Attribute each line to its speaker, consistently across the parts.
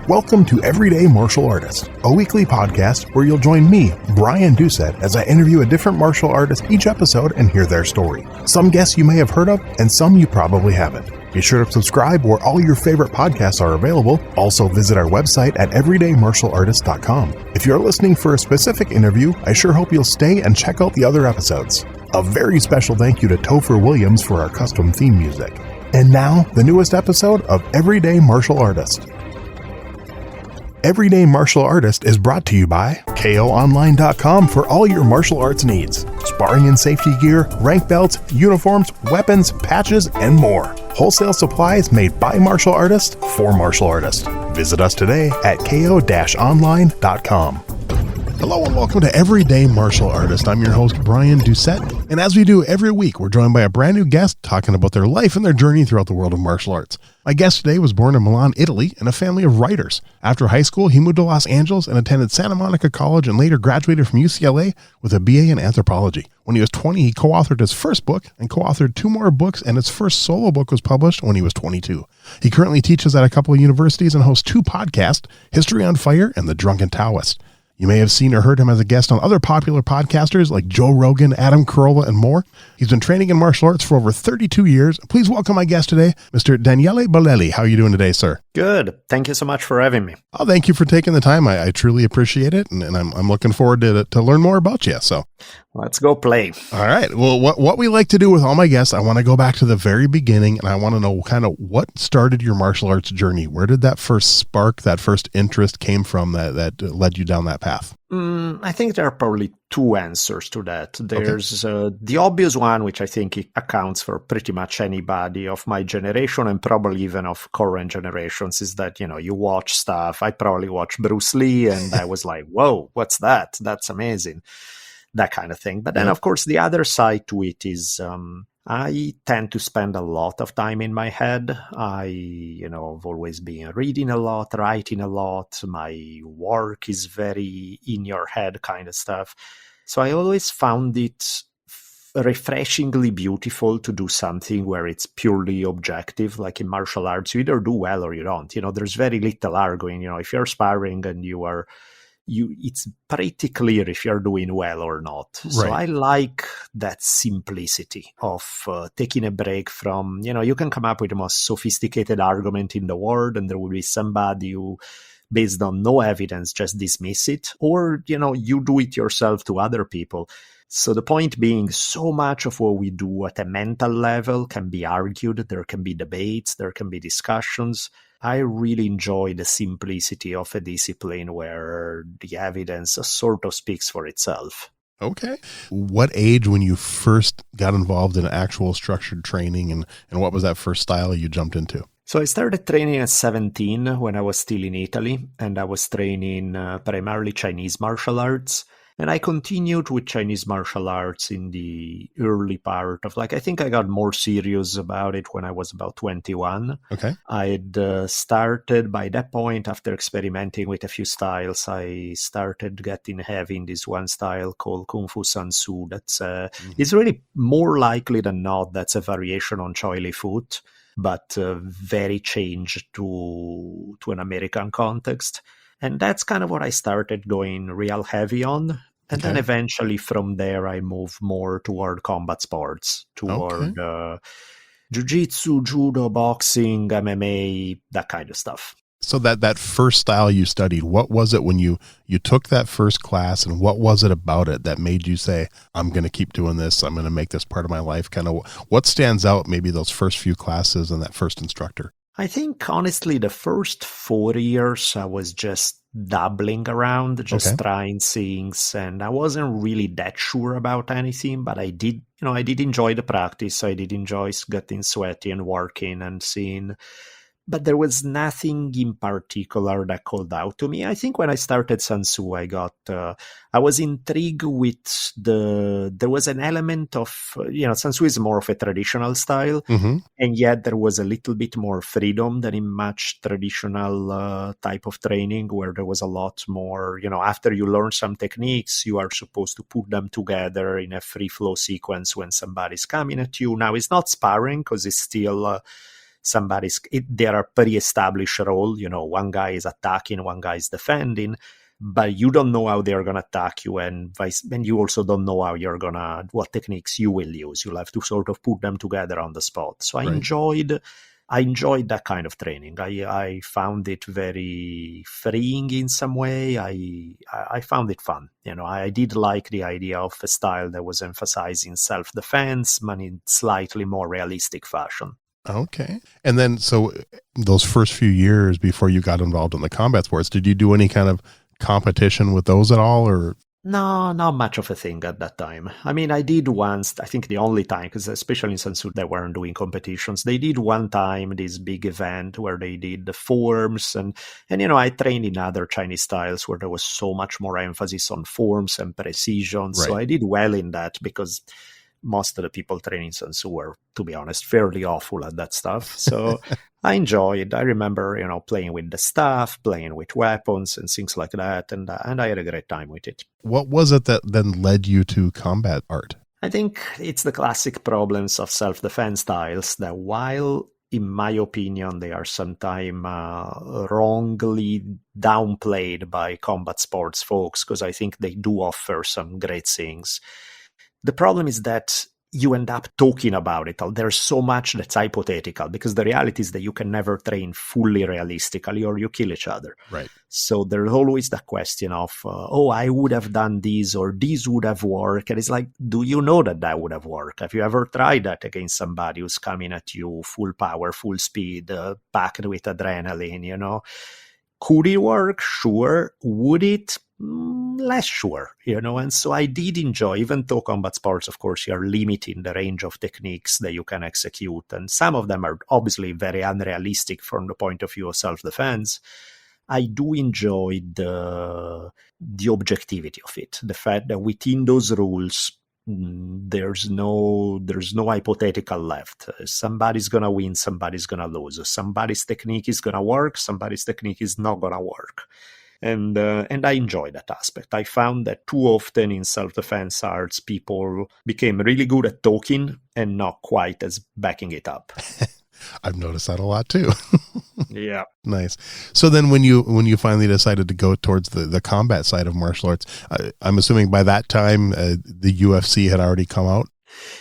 Speaker 1: Welcome to Everyday Martial Artist, a weekly podcast where you'll join me, Brian Doucette, as I interview a different martial artist each episode and hear their story. Some guests you may have heard of, and some you probably haven't. Be sure to subscribe where all your favorite podcasts are available. Also visit our website at everydaymartialartist.com. If you're listening for a specific interview, I sure hope you'll stay and check out the other episodes. A very special thank you to Topher Williams for our custom theme music. And now, the newest episode of Everyday Martial Artist. Everyday Martial Artist is brought to you by KOOnline.com for all your martial arts needs. Sparring and safety gear, rank belts, uniforms, weapons, patches, and more. Wholesale supplies made by martial artists for martial artists. Visit us today at ko-online.com. Hello and welcome to Everyday Martial Artist. I'm your host, Brian Doucette, and as we do every week, we're joined by a brand new guest talking about their life and their journey throughout the world of martial arts. My guest today was born in Milan, Italy, in a family of writers. After high school, he moved to Los Angeles and attended Santa Monica College and later graduated from UCLA with a BA in Anthropology. When he was 20, he co-authored his first book and co-authored 2 more books, and his first solo book was published when he was 22. He currently teaches at a couple of universities and hosts 2 podcasts, History on Fire and The Drunken Taoist. You may have seen or heard him as a guest on other popular podcasters like Joe Rogan, Carolla, and more. He's been training in martial arts for over 32 years. Please welcome my guest today, Mr. Daniele Bolelli. How are you doing today, sir?
Speaker 2: Good. Thank you so much for having me.
Speaker 1: Oh, thank you for taking the time. I truly appreciate it, and I'm looking forward to learn more about you. So,
Speaker 2: let's go play.
Speaker 1: All right. Well, what we like to do with all my guests, I want to go back to the very beginning, and I want to know kind of what started your martial arts journey. Where did that first spark, that first interest came from that led you down that path?
Speaker 2: I think there are probably 2 answers to that. There's the obvious one, which I think it accounts for pretty much anybody of my generation and probably even of current generations, is that, you watch stuff. I probably watched Bruce Lee and I was like, whoa, what's that? That's amazing. That kind of thing. But then, of course, the other side to it is I tend to spend a lot of time in my head. I've always been reading a lot, writing a lot. My work is very in your head kind of stuff. So I always found it refreshingly beautiful to do something where it's purely objective. Like in martial arts, you either do well or you don't. There's very little arguing. If you're sparring and it's pretty clear if you're doing well or not. Right. So I like that simplicity of taking a break from, you can come up with the most sophisticated argument in the world and there will be somebody who, based on no evidence, just dismiss it, or, you do it yourself to other people. So the point being, so much of what we do at a mental level can be argued. There can be debates, there can be discussions. I really enjoy the simplicity of a discipline where the evidence sort of speaks for itself.
Speaker 1: Okay. What age when you first got involved in actual structured training, and what was that first style you jumped into?
Speaker 2: So I started training at 17 when I was still in Italy, and I was training primarily Chinese martial arts. And I continued with Chinese martial arts in the early part of, I think I got more serious about it when I was about 21. Okay. I'd started by that point, after experimenting with a few styles, I started getting heavy in this one style called Kung Fu San Soo. That's it's really more likely than not, that's a variation on Choi Li Foot, but very changed to an American context. And that's kind of what I started going real heavy on. And then eventually from there, I moved more toward combat sports, toward jiu-jitsu, judo, boxing, MMA, that kind of stuff.
Speaker 1: So that first style you studied, what was it when you took that first class, and what was it about it that made you say, I'm going to keep doing this, I'm going to make this part of my life? Kind of what stands out, maybe those first few classes and that first instructor?
Speaker 2: I think, honestly, the first 4 years, I was just dabbling around, just trying things, and I wasn't really that sure about anything, but I did enjoy the practice. I did enjoy getting sweaty and working and seeing. But there was nothing in particular that called out to me. I think when I started San Soo, I was intrigued with there was an element of, San Soo is more of a traditional style, and yet there was a little bit more freedom than in much traditional type of training, where there was a lot more, after you learn some techniques, you are supposed to put them together in a free flow sequence when somebody's coming at you. Now, it's not sparring because it's still there are pre-established role. One guy is attacking, one guy is defending, but you don't know how they're going to attack you, and you also don't know how what techniques you will use. You'll have to sort of put them together on the spot. So I enjoyed that kind of training. I found it very freeing in some way. I found it fun. I did like the idea of a style that was emphasizing self-defense, but in slightly more realistic fashion.
Speaker 1: Okay. And then, so those first few years before you got involved in the combat sports, did you do any kind of competition with those at all, or?
Speaker 2: No, not much of a thing at that time. I mean, I did once, I think the only time, because especially in Sansu, they weren't doing competitions. They did one time this big event where they did the forms, and I trained in other Chinese styles where there was so much more emphasis on forms and precision. Right. So I did well in that, because most of the people training Sansu were, to be honest, fairly awful at that stuff. So I enjoyed. I remember, playing with the staff, playing with weapons and things like that, and I had a great time with it.
Speaker 1: What was it that then led you to combat art?
Speaker 2: I think it's the classic problems of self-defense styles that, while in my opinion they are sometimes wrongly downplayed by combat sports folks, because I think they do offer some great things. The problem is that you end up talking about it. There's so much that's hypothetical, because the reality is that you can never train fully realistically or you kill each other.
Speaker 1: Right.
Speaker 2: So there's always the question of, I would have done this, or this would have worked. And it's like, do you know that would have worked? Have you ever tried that against somebody who's coming at you full power, full speed, packed with adrenaline, Could it work? Sure. Would it? Less sure, and so I did enjoy, even though combat sports, of course, you're limiting the range of techniques that you can execute, and some of them are obviously very unrealistic from the point of view of self-defense. I do enjoy the objectivity of it, the fact that within those rules, there's no hypothetical left. Somebody's gonna win, somebody's gonna lose. Somebody's technique is gonna work, somebody's technique is not gonna work. And I enjoy that aspect. I found that too often in self-defense arts, people became really good at talking and not quite as backing it up.
Speaker 1: I've noticed that a lot too.
Speaker 2: Yeah.
Speaker 1: Nice. So then when you finally decided to go towards the combat side of martial arts, I'm assuming by that time the UFC had already come out?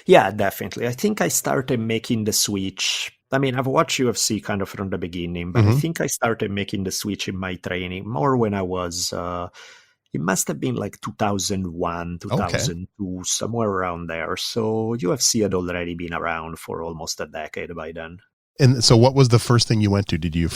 Speaker 2: Yeah, definitely. I think I started making the switch. I mean, I've watched UFC kind of from the beginning, but I think I started making the switch in my training more when I was, it must have been like 2001, 2002, somewhere around there. So UFC had already been around for almost a decade by then.
Speaker 1: And so what was the first thing you went to? Did you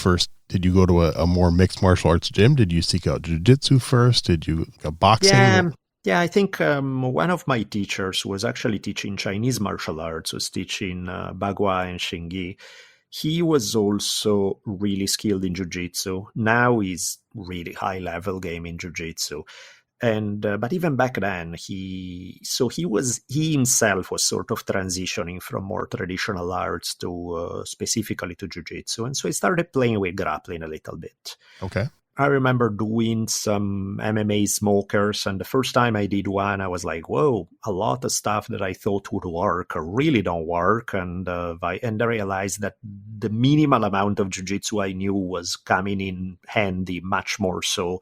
Speaker 1: go to a more mixed martial arts gym? Did you seek out jiu-jitsu first? Did you go boxing?
Speaker 2: Yeah, I think one of my teachers was actually teaching Chinese martial arts, was teaching Bagua and Xingyi. He was also really skilled in jiu-jitsu. Now he's really high-level game in jiu-jitsu. And but even back then, he himself was sort of transitioning from more traditional arts to specifically to jiu-jitsu. And so he started playing with grappling a little bit.
Speaker 1: Okay.
Speaker 2: I remember doing some MMA smokers, and the first time I did one, I was like, whoa, a lot of stuff that I thought would work really don't work. And I realized that the minimal amount of jiu-jitsu I knew was coming in handy much more so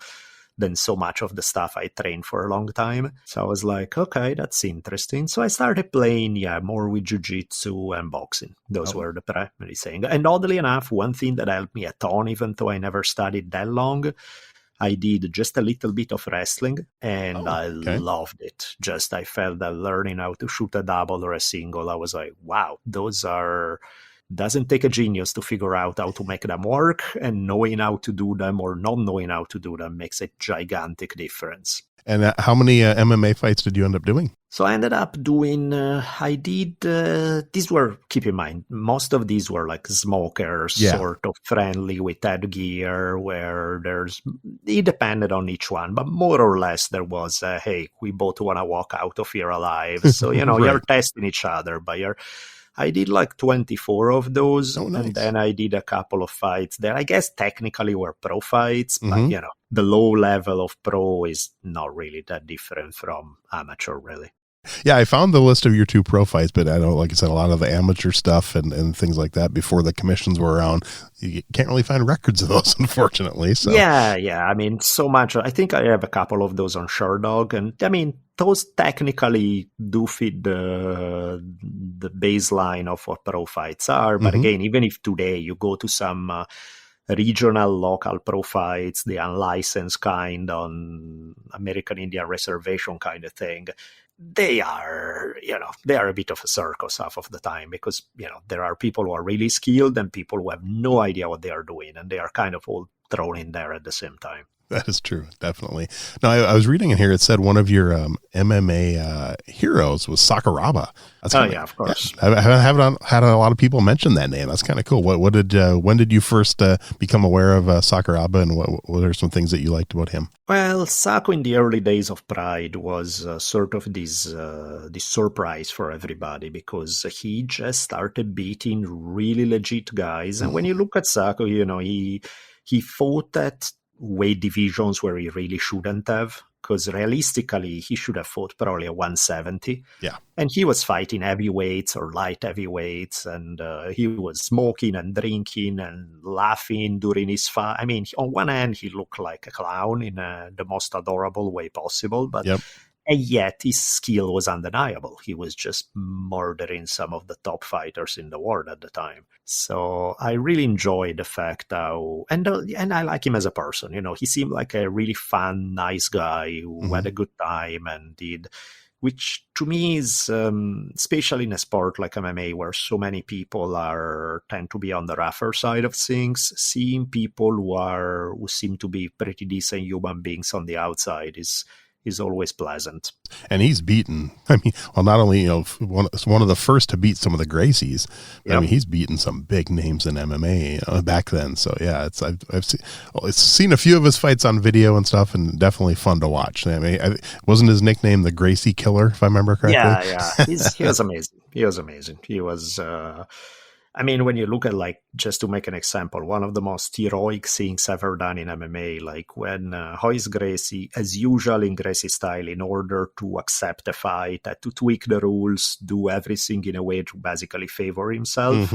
Speaker 2: than so much of the stuff I trained for a long time. So I was like, okay, that's interesting. So I started playing, more with jiu-jitsu and boxing. Those were the primary things. And oddly enough, one thing that helped me a ton, even though I never studied that long, I did just a little bit of wrestling, and I loved it. I felt that learning how to shoot a double or a single, I was like, wow, doesn't take a genius to figure out how to make them work, and knowing how to do them or not knowing how to do them makes a gigantic difference.
Speaker 1: And how many MMA fights did you end up doing?
Speaker 2: So I ended up doing, these were, keep in mind, most of these were like smokers, sort of friendly with headgear, where it depended on each one, but more or less there was, hey, we both want to walk out of here alive. So, right. You're testing each other, but I did like 24 of those, nice. And then I did a couple of fights that I guess technically were pro fights, but the low level of pro is not really that different from amateur, really.
Speaker 1: Yeah, I found the list of your two pro fights, but I know, like I said, a lot of the amateur stuff and things like that before the commissions were around. You can't really find records of those, unfortunately. So
Speaker 2: Yeah. I mean, so much. I think I have a couple of those on Sherdog, and I mean, those technically do fit the baseline of what pro fights are. But again, even if today you go to some regional, local pro fights, the unlicensed kind on American Indian Reservation kind of thing, they are a bit of a circus half of the time, because there are people who are really skilled and people who have no idea what they are doing, and they are kind of all thrown in there at the same time.
Speaker 1: That is true, definitely. No, I was reading in here. It said one of your MMA heroes was Sakuraba.
Speaker 2: Of course.
Speaker 1: Yeah, I haven't had a lot of people mention that name. That's kind of cool. When did you first become aware of Sakuraba, and what are some things that you liked about him?
Speaker 2: Well, Saku in the early days of Pride was sort of this surprise for everybody, because he just started beating really legit guys. And when you look at Saku, he fought at weight divisions where he really shouldn't have, because realistically he should have fought probably a 170.
Speaker 1: Yeah.
Speaker 2: And he was fighting heavyweights or light heavyweights, and he was smoking and drinking and laughing during his fight. I mean, on one hand, he looked like a clown in the most adorable way possible, but and yet his skill was undeniable. He was just murdering some of the top fighters in the world at the time. So I really enjoyed the fact how, and I like him as a person. He seemed like a really fun, nice guy who had a good time and did, which to me is, especially in a sport like MMA, where so many people tend to be on the rougher side of things, seeing people who seem to be pretty decent human beings on the outside is always pleasant.
Speaker 1: And he's beaten, I mean, well, not only, one of the first to beat some of the Gracies, but I mean, he's beaten some big names in MMA back then. So yeah, I've seen a few of his fights on video and stuff, and definitely fun to watch. I mean, wasn't his nickname the Gracie Killer, if I remember correctly?
Speaker 2: Yeah. He was amazing. He was, I mean, when you look at, like, just to make an example, one of the most heroic things ever done in MMA, like when Royce Gracie, as usual in Gracie style, in order to accept a fight, had to tweak the rules, do everything in a way to basically favor himself.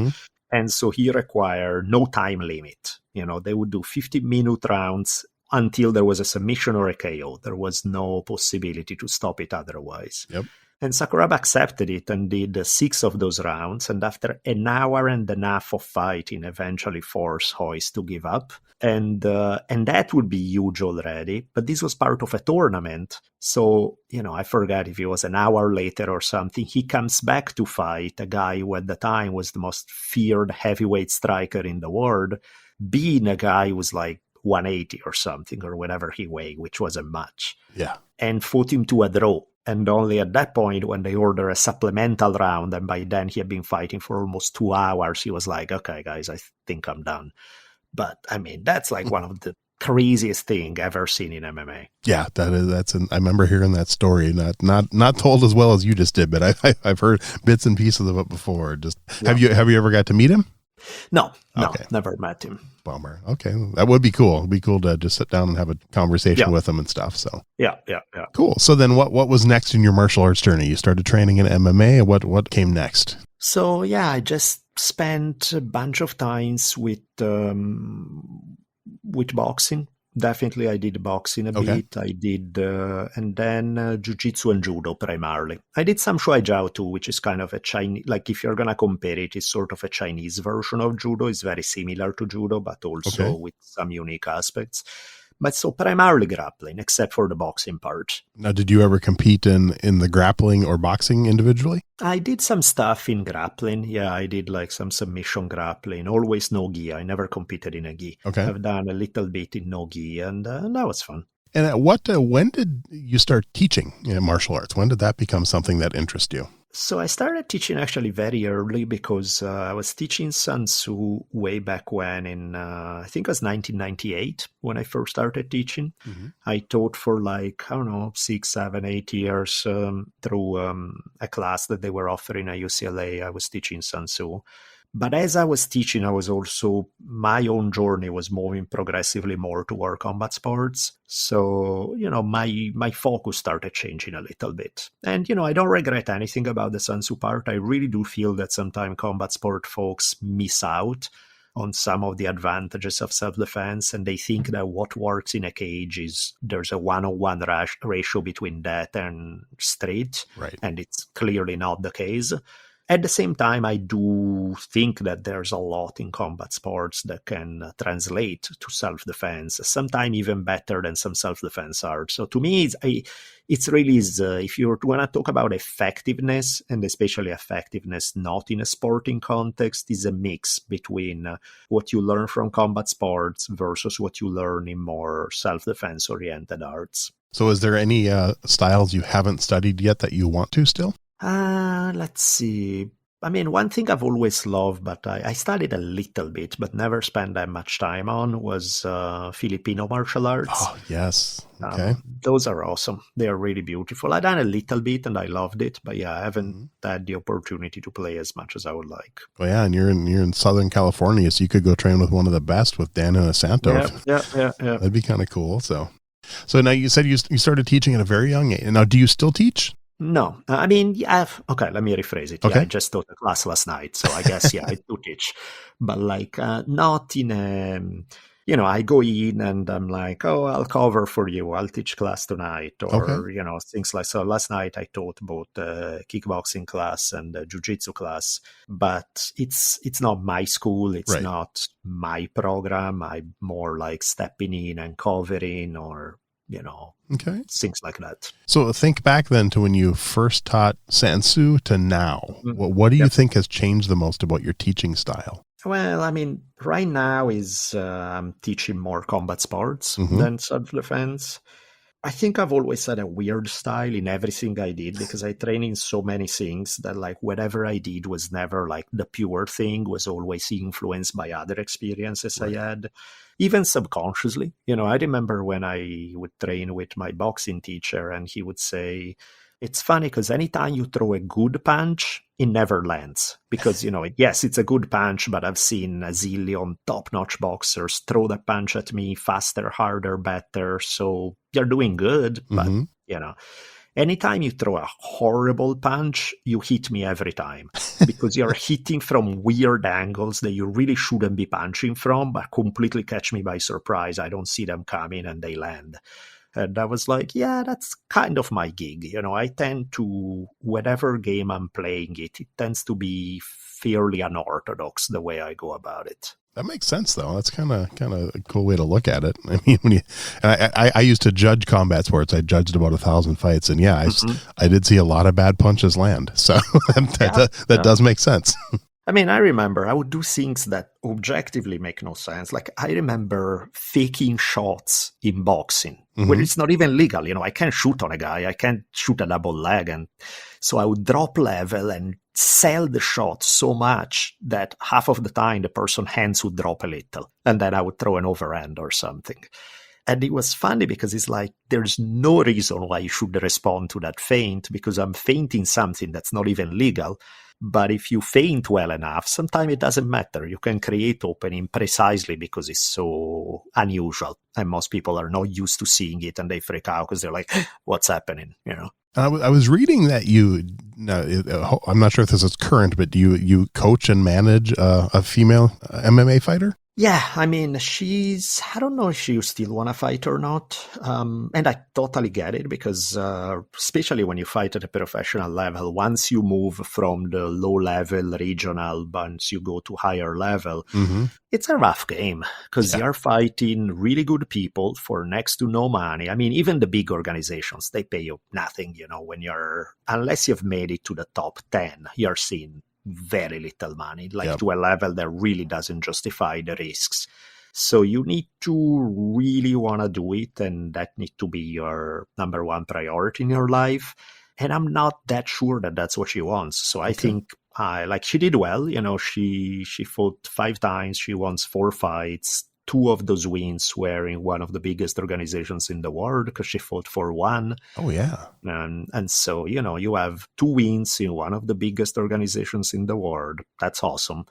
Speaker 2: And so he required no time limit. They would do 50-minute rounds until there was a submission or a KO. There was no possibility to stop it otherwise.
Speaker 1: Yep.
Speaker 2: And Sakuraba accepted it and did 6 of those rounds. And after an hour and a half of fighting, eventually forced Royce to give up. And that would be huge already. But this was part of a tournament. So, I forget if it was an hour later or something, he comes back to fight a guy who at the time was the most feared heavyweight striker in the world, being a guy who was like 180 or something, or whatever he weighed, which wasn't much.
Speaker 1: Yeah.
Speaker 2: And fought him to a draw. And only at that point, when they order a supplemental round, and by then he had been fighting for almost 2 hours, he was like, okay, guys, I think I'm done. But I mean, that's like one of the craziest thing ever seen in MMA.
Speaker 1: Yeah, I remember hearing that story, not told as well as you just did, but I've heard bits and pieces of it before. Have you ever got to meet him?
Speaker 2: No,
Speaker 1: Okay.
Speaker 2: Never met him.
Speaker 1: Bummer. Okay, that would be cool. It'd be cool to just sit down and have a conversation with him and stuff. So
Speaker 2: yeah.
Speaker 1: Cool. So then, what was next in your martial arts journey? You started training in MMA. What came next?
Speaker 2: So yeah, I just spent a bunch of times with boxing. Definitely, I did boxing a bit. I did, and then jiu-jitsu and judo primarily. I did some shuai jiao too, which is kind of a Chinese, like if you're going to compare it, it's sort of a Chinese version of judo. It's very similar to judo, but also with some unique aspects. But so primarily grappling, except for the boxing part.
Speaker 1: Now, did you ever compete in the grappling or boxing individually?
Speaker 2: I did some stuff in grappling. Yeah, I did like some submission grappling, always no gi. I never competed in a gi.
Speaker 1: Okay.
Speaker 2: I've done a little bit in no gi, and that was fun.
Speaker 1: And when did you start teaching martial arts? When did that become something that interests you?
Speaker 2: So I started teaching actually very early, because I was teaching Sun Tzu way back when in, I think it was 1998 when I first started teaching. I taught for 6, 7, 8 years through a class that they were offering at UCLA. I was teaching Sun Tzu. But as I was teaching, my own journey was moving progressively more toward combat sports. So, my focus started changing a little bit. And, I don't regret anything about the Sun Tzu part. I really do feel that sometimes combat sport folks miss out on some of the advantages of self-defense, and they think that what works in a cage is there's a one-on-one ratio between that and street,
Speaker 1: Right.
Speaker 2: and it's clearly not the case. At the same time, I do think that there's a lot in combat sports that can translate to self-defense, sometimes even better than some self-defense art. So to me, it's really, if you want to talk about effectiveness, and especially effectiveness not in a sporting context, is a mix between what you learn from combat sports versus what you learn in more self-defense oriented arts.
Speaker 1: So is there any styles you haven't studied yet that you want to still?
Speaker 2: Let's see. I mean, one thing I've always loved, but I studied a little bit, but never spent that much time on, was Filipino martial arts.
Speaker 1: Oh, yes. Okay.
Speaker 2: Those are awesome. They are really beautiful. I've done a little bit and I loved it, but yeah, I haven't had the opportunity to play as much as I would like.
Speaker 1: Well, yeah, and you're in Southern California, so you could go train with one of the best, with Daniele Santo.
Speaker 2: Yeah.
Speaker 1: That'd be kind of cool. So now you said you started teaching at a very young age. Now, do you still teach?
Speaker 2: No, I mean, okay, let me rephrase it.
Speaker 1: Okay.
Speaker 2: Yeah, I just taught a class last night, so I guess, yeah, I do teach. But not in a, I go in and I'm like, oh, I'll cover for you. I'll teach class tonight, or, things like so. Last night I taught both kickboxing class and jiu-jitsu class, but it's not my school. It's
Speaker 1: Right.
Speaker 2: not my program. I'm more like stepping in and covering, or,
Speaker 1: Okay.
Speaker 2: things like that.
Speaker 1: So think back then to when you first taught Sansu to now. What do you think has changed the most about your teaching style?
Speaker 2: Well, I mean, right now I'm teaching more combat sports than self-defense. I think I've always had a weird style in everything I did, because I train in so many things that whatever I did was never the pure thing, was always influenced by other experiences I had, even subconsciously. I remember when I would train with my boxing teacher, and he would say, it's funny because anytime you throw a good punch, it never lands. Because, yes, it's a good punch, but I've seen a zillion top-notch boxers throw the punch at me faster, harder, better. So you're doing good, but, anytime you throw a horrible punch, you hit me every time. Because you're hitting from weird angles that you really shouldn't be punching from, but completely catch me by surprise. I don't see them coming and they land. And I was like, yeah, that's kind of my gig. I tend to, whatever game I'm playing, it tends to be fairly unorthodox the way I go about it.
Speaker 1: That makes sense, though. That's kind of a cool way to look at it. I mean, I used to judge combat sports. I judged about 1,000 fights, and yeah, I did see a lot of bad punches land. So that does make sense.
Speaker 2: I mean, I remember I would do things that objectively make no sense. I remember faking shots in boxing, where it's not even legal. I can't shoot on a guy. I can't shoot a double leg. And so I would drop level and sell the shot so much that half of the time the person's hands would drop a little. And then I would throw an overhand or something. And it was funny because it's there's no reason why you should respond to that feint, because I'm feinting something that's not even legal. But if you feint well enough, sometimes it doesn't matter. You can create opening precisely because it's so unusual. And most people are not used to seeing it, and they freak out because they're like, what's happening?
Speaker 1: I was reading that I'm not sure if this is current, but do you coach and manage a female MMA fighter?
Speaker 2: Yeah, I mean, I don't know if she still want to fight or not. And I totally get it, because especially when you fight at a professional level, once you move from the low level regional, once you go to higher level, it's a rough game, because you're fighting really good people for next to no money. I mean, even the big organizations, they pay you nothing, unless you've made it to the top 10, you're seeing very little money, to a level that really doesn't justify the risks. So you need to really want to do it, and that needs to be your number one priority in your life. And I'm not that sure that that's what she wants. So I think she did well. She fought 5 times. She won 4 fights. 2 of those wins were in one of the biggest organizations in the world, because she fought for 1.
Speaker 1: Oh, yeah.
Speaker 2: And so, you have 2 wins in one of the biggest organizations in the world. That's awesome.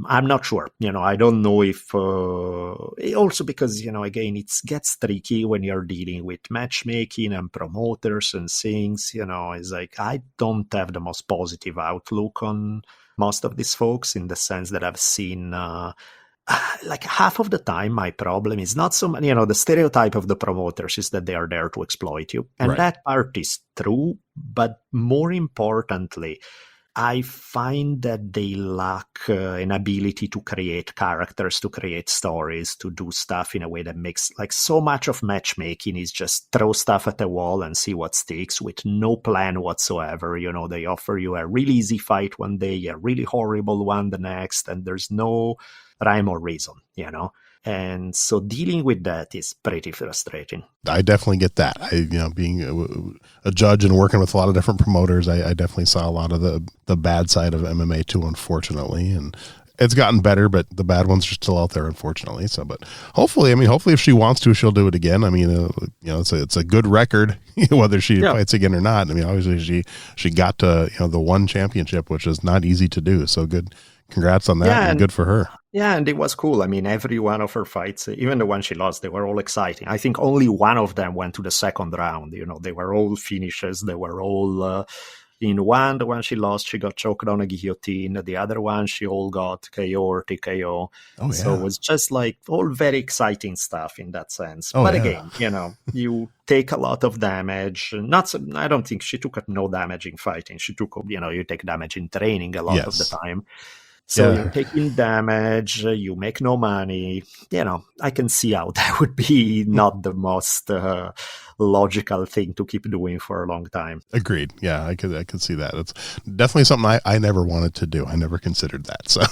Speaker 2: I'm not sure. I don't know if also because, again, it gets tricky when you're dealing with matchmaking and promoters and things. It's like I don't have the most positive outlook on most of these folks, in the sense that I've seen like half of the time my problem is not so many, the stereotype of the promoters is that they are there to exploit you. And
Speaker 1: Right.
Speaker 2: that part is true. But more importantly, I find that they lack an ability to create characters, to create stories, to do stuff in a way that makes, like, so much of matchmaking is just throw stuff at the wall and see what sticks with no plan whatsoever. They offer you a really easy fight one day, a really horrible one the next, and there's no rhyme or reason, And so dealing with that is pretty frustrating.
Speaker 1: I definitely get that. Being a judge and working with a lot of different promoters, I definitely saw a lot of the bad side of MMA too, unfortunately. And it's gotten better, but the bad ones are still out there, unfortunately. So, but hopefully if she wants to, she'll do it again. It's a good record, whether she fights again or not. Obviously she got to, the one championship, which is not easy to do. So good. Congrats on that, and good for her.
Speaker 2: Yeah, and it was cool. Every one of her fights, even the one she lost, they were all exciting. I think only one of them went to the second round. They were all finishes. They were all in one. The one she lost, she got choked on a guillotine. The other one, she all got KO or TKO.
Speaker 1: Oh, yeah.
Speaker 2: So it was just like all very exciting stuff in that sense.
Speaker 1: Oh,
Speaker 2: but
Speaker 1: yeah.
Speaker 2: again, you take a lot of damage. I don't think she took no damage in fighting. She took, you take damage in training a lot of the time. So you're taking damage, you make no money. I can see how that would be not the most logical thing to keep doing for a long time.
Speaker 1: Agreed. Yeah, I could see that. It's definitely something I never wanted to do. I never considered that. So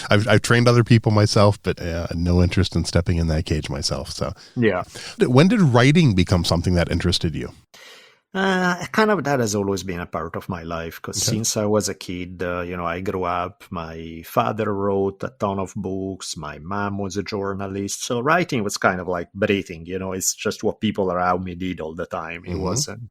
Speaker 1: I've trained other people myself, but no interest in stepping in that cage myself. So
Speaker 2: yeah.
Speaker 1: When did writing become something that interested you?
Speaker 2: Kind of that has always been a part of my life, because since I was a kid, I grew up, my father wrote a ton of books, my mom was a journalist, so writing was kind of like breathing, it's just what people around me did all the time. It wasn't,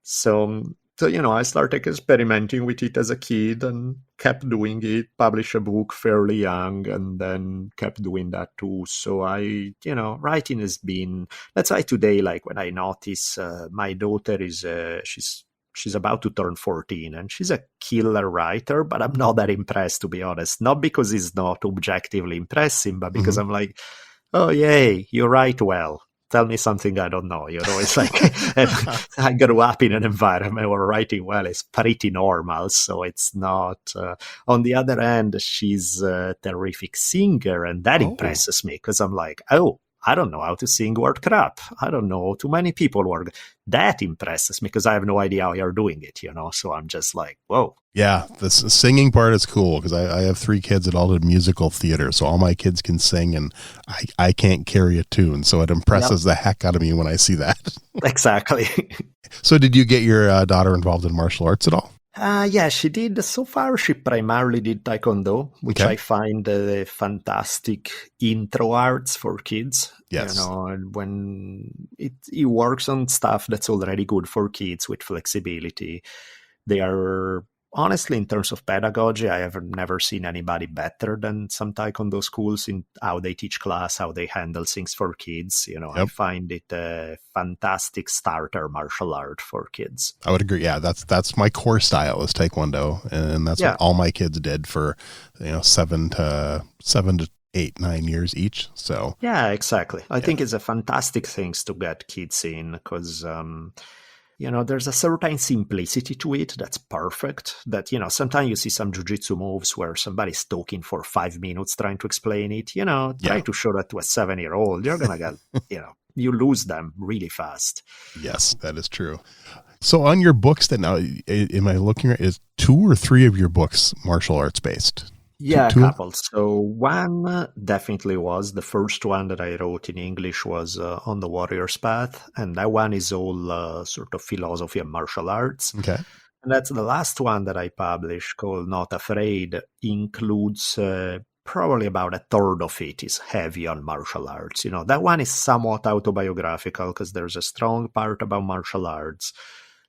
Speaker 2: so I started experimenting with it as a kid and kept doing it, published a book fairly young, and then kept doing that too. So writing has been, that's why today, like when I notice my daughter is, she's about to turn 14 and she's a killer writer, but I'm not that impressed, to be honest. Not because it's not objectively impressive, but because I'm like, oh, yay, you write well. Tell me something I don't know. It's like I grew up in an environment where writing well is pretty normal. So it's not. On the other hand, she's a terrific singer, and that impresses me, because I'm like, oh, I don't know how to sing word crap. I don't know too many people who are. That impresses me, because I have no idea how you're doing it, So I'm just like, whoa.
Speaker 1: Yeah, the singing part is cool, because I have 3 kids that all did musical theater, so all my kids can sing, and I can't carry a tune, so it impresses the heck out of me when I see that.
Speaker 2: Exactly.
Speaker 1: So did you get your daughter involved in martial arts at all?
Speaker 2: Yeah, she did. So far, she primarily did Taekwondo, which I find a fantastic intro arts for kids.
Speaker 1: Yes.
Speaker 2: And when it works on stuff that's already good for kids with flexibility. They are, honestly, in terms of pedagogy, I have never seen anybody better than some Taekwondo schools in how they teach class, how they handle things for kids. I find it a fantastic starter martial art for kids.
Speaker 1: I would agree. Yeah, that's my core style is Taekwondo, and that's what all my kids did for 7 to 8, 9 years each. So
Speaker 2: yeah, exactly. I think it's a fantastic thing to get kids in, because there's a certain simplicity to it that's perfect. That, sometimes you see some jiu-jitsu moves where somebody's talking for 5 minutes trying to explain it. Trying to show that to a 7-year-old, you're going to get, you lose them really fast.
Speaker 1: Yes, that is true. So on your books that now, am I looking at, is 2 or 3 of your books martial arts based?
Speaker 2: Yeah, a couple. So one definitely was. The first one that I wrote in English was On the Warrior's Path. And that one is all sort of philosophy and martial arts.
Speaker 1: Okay.
Speaker 2: And that's the last one that I published, called Not Afraid, includes probably about a third of it is heavy on martial arts. That one is somewhat autobiographical, because there's a strong part about martial arts.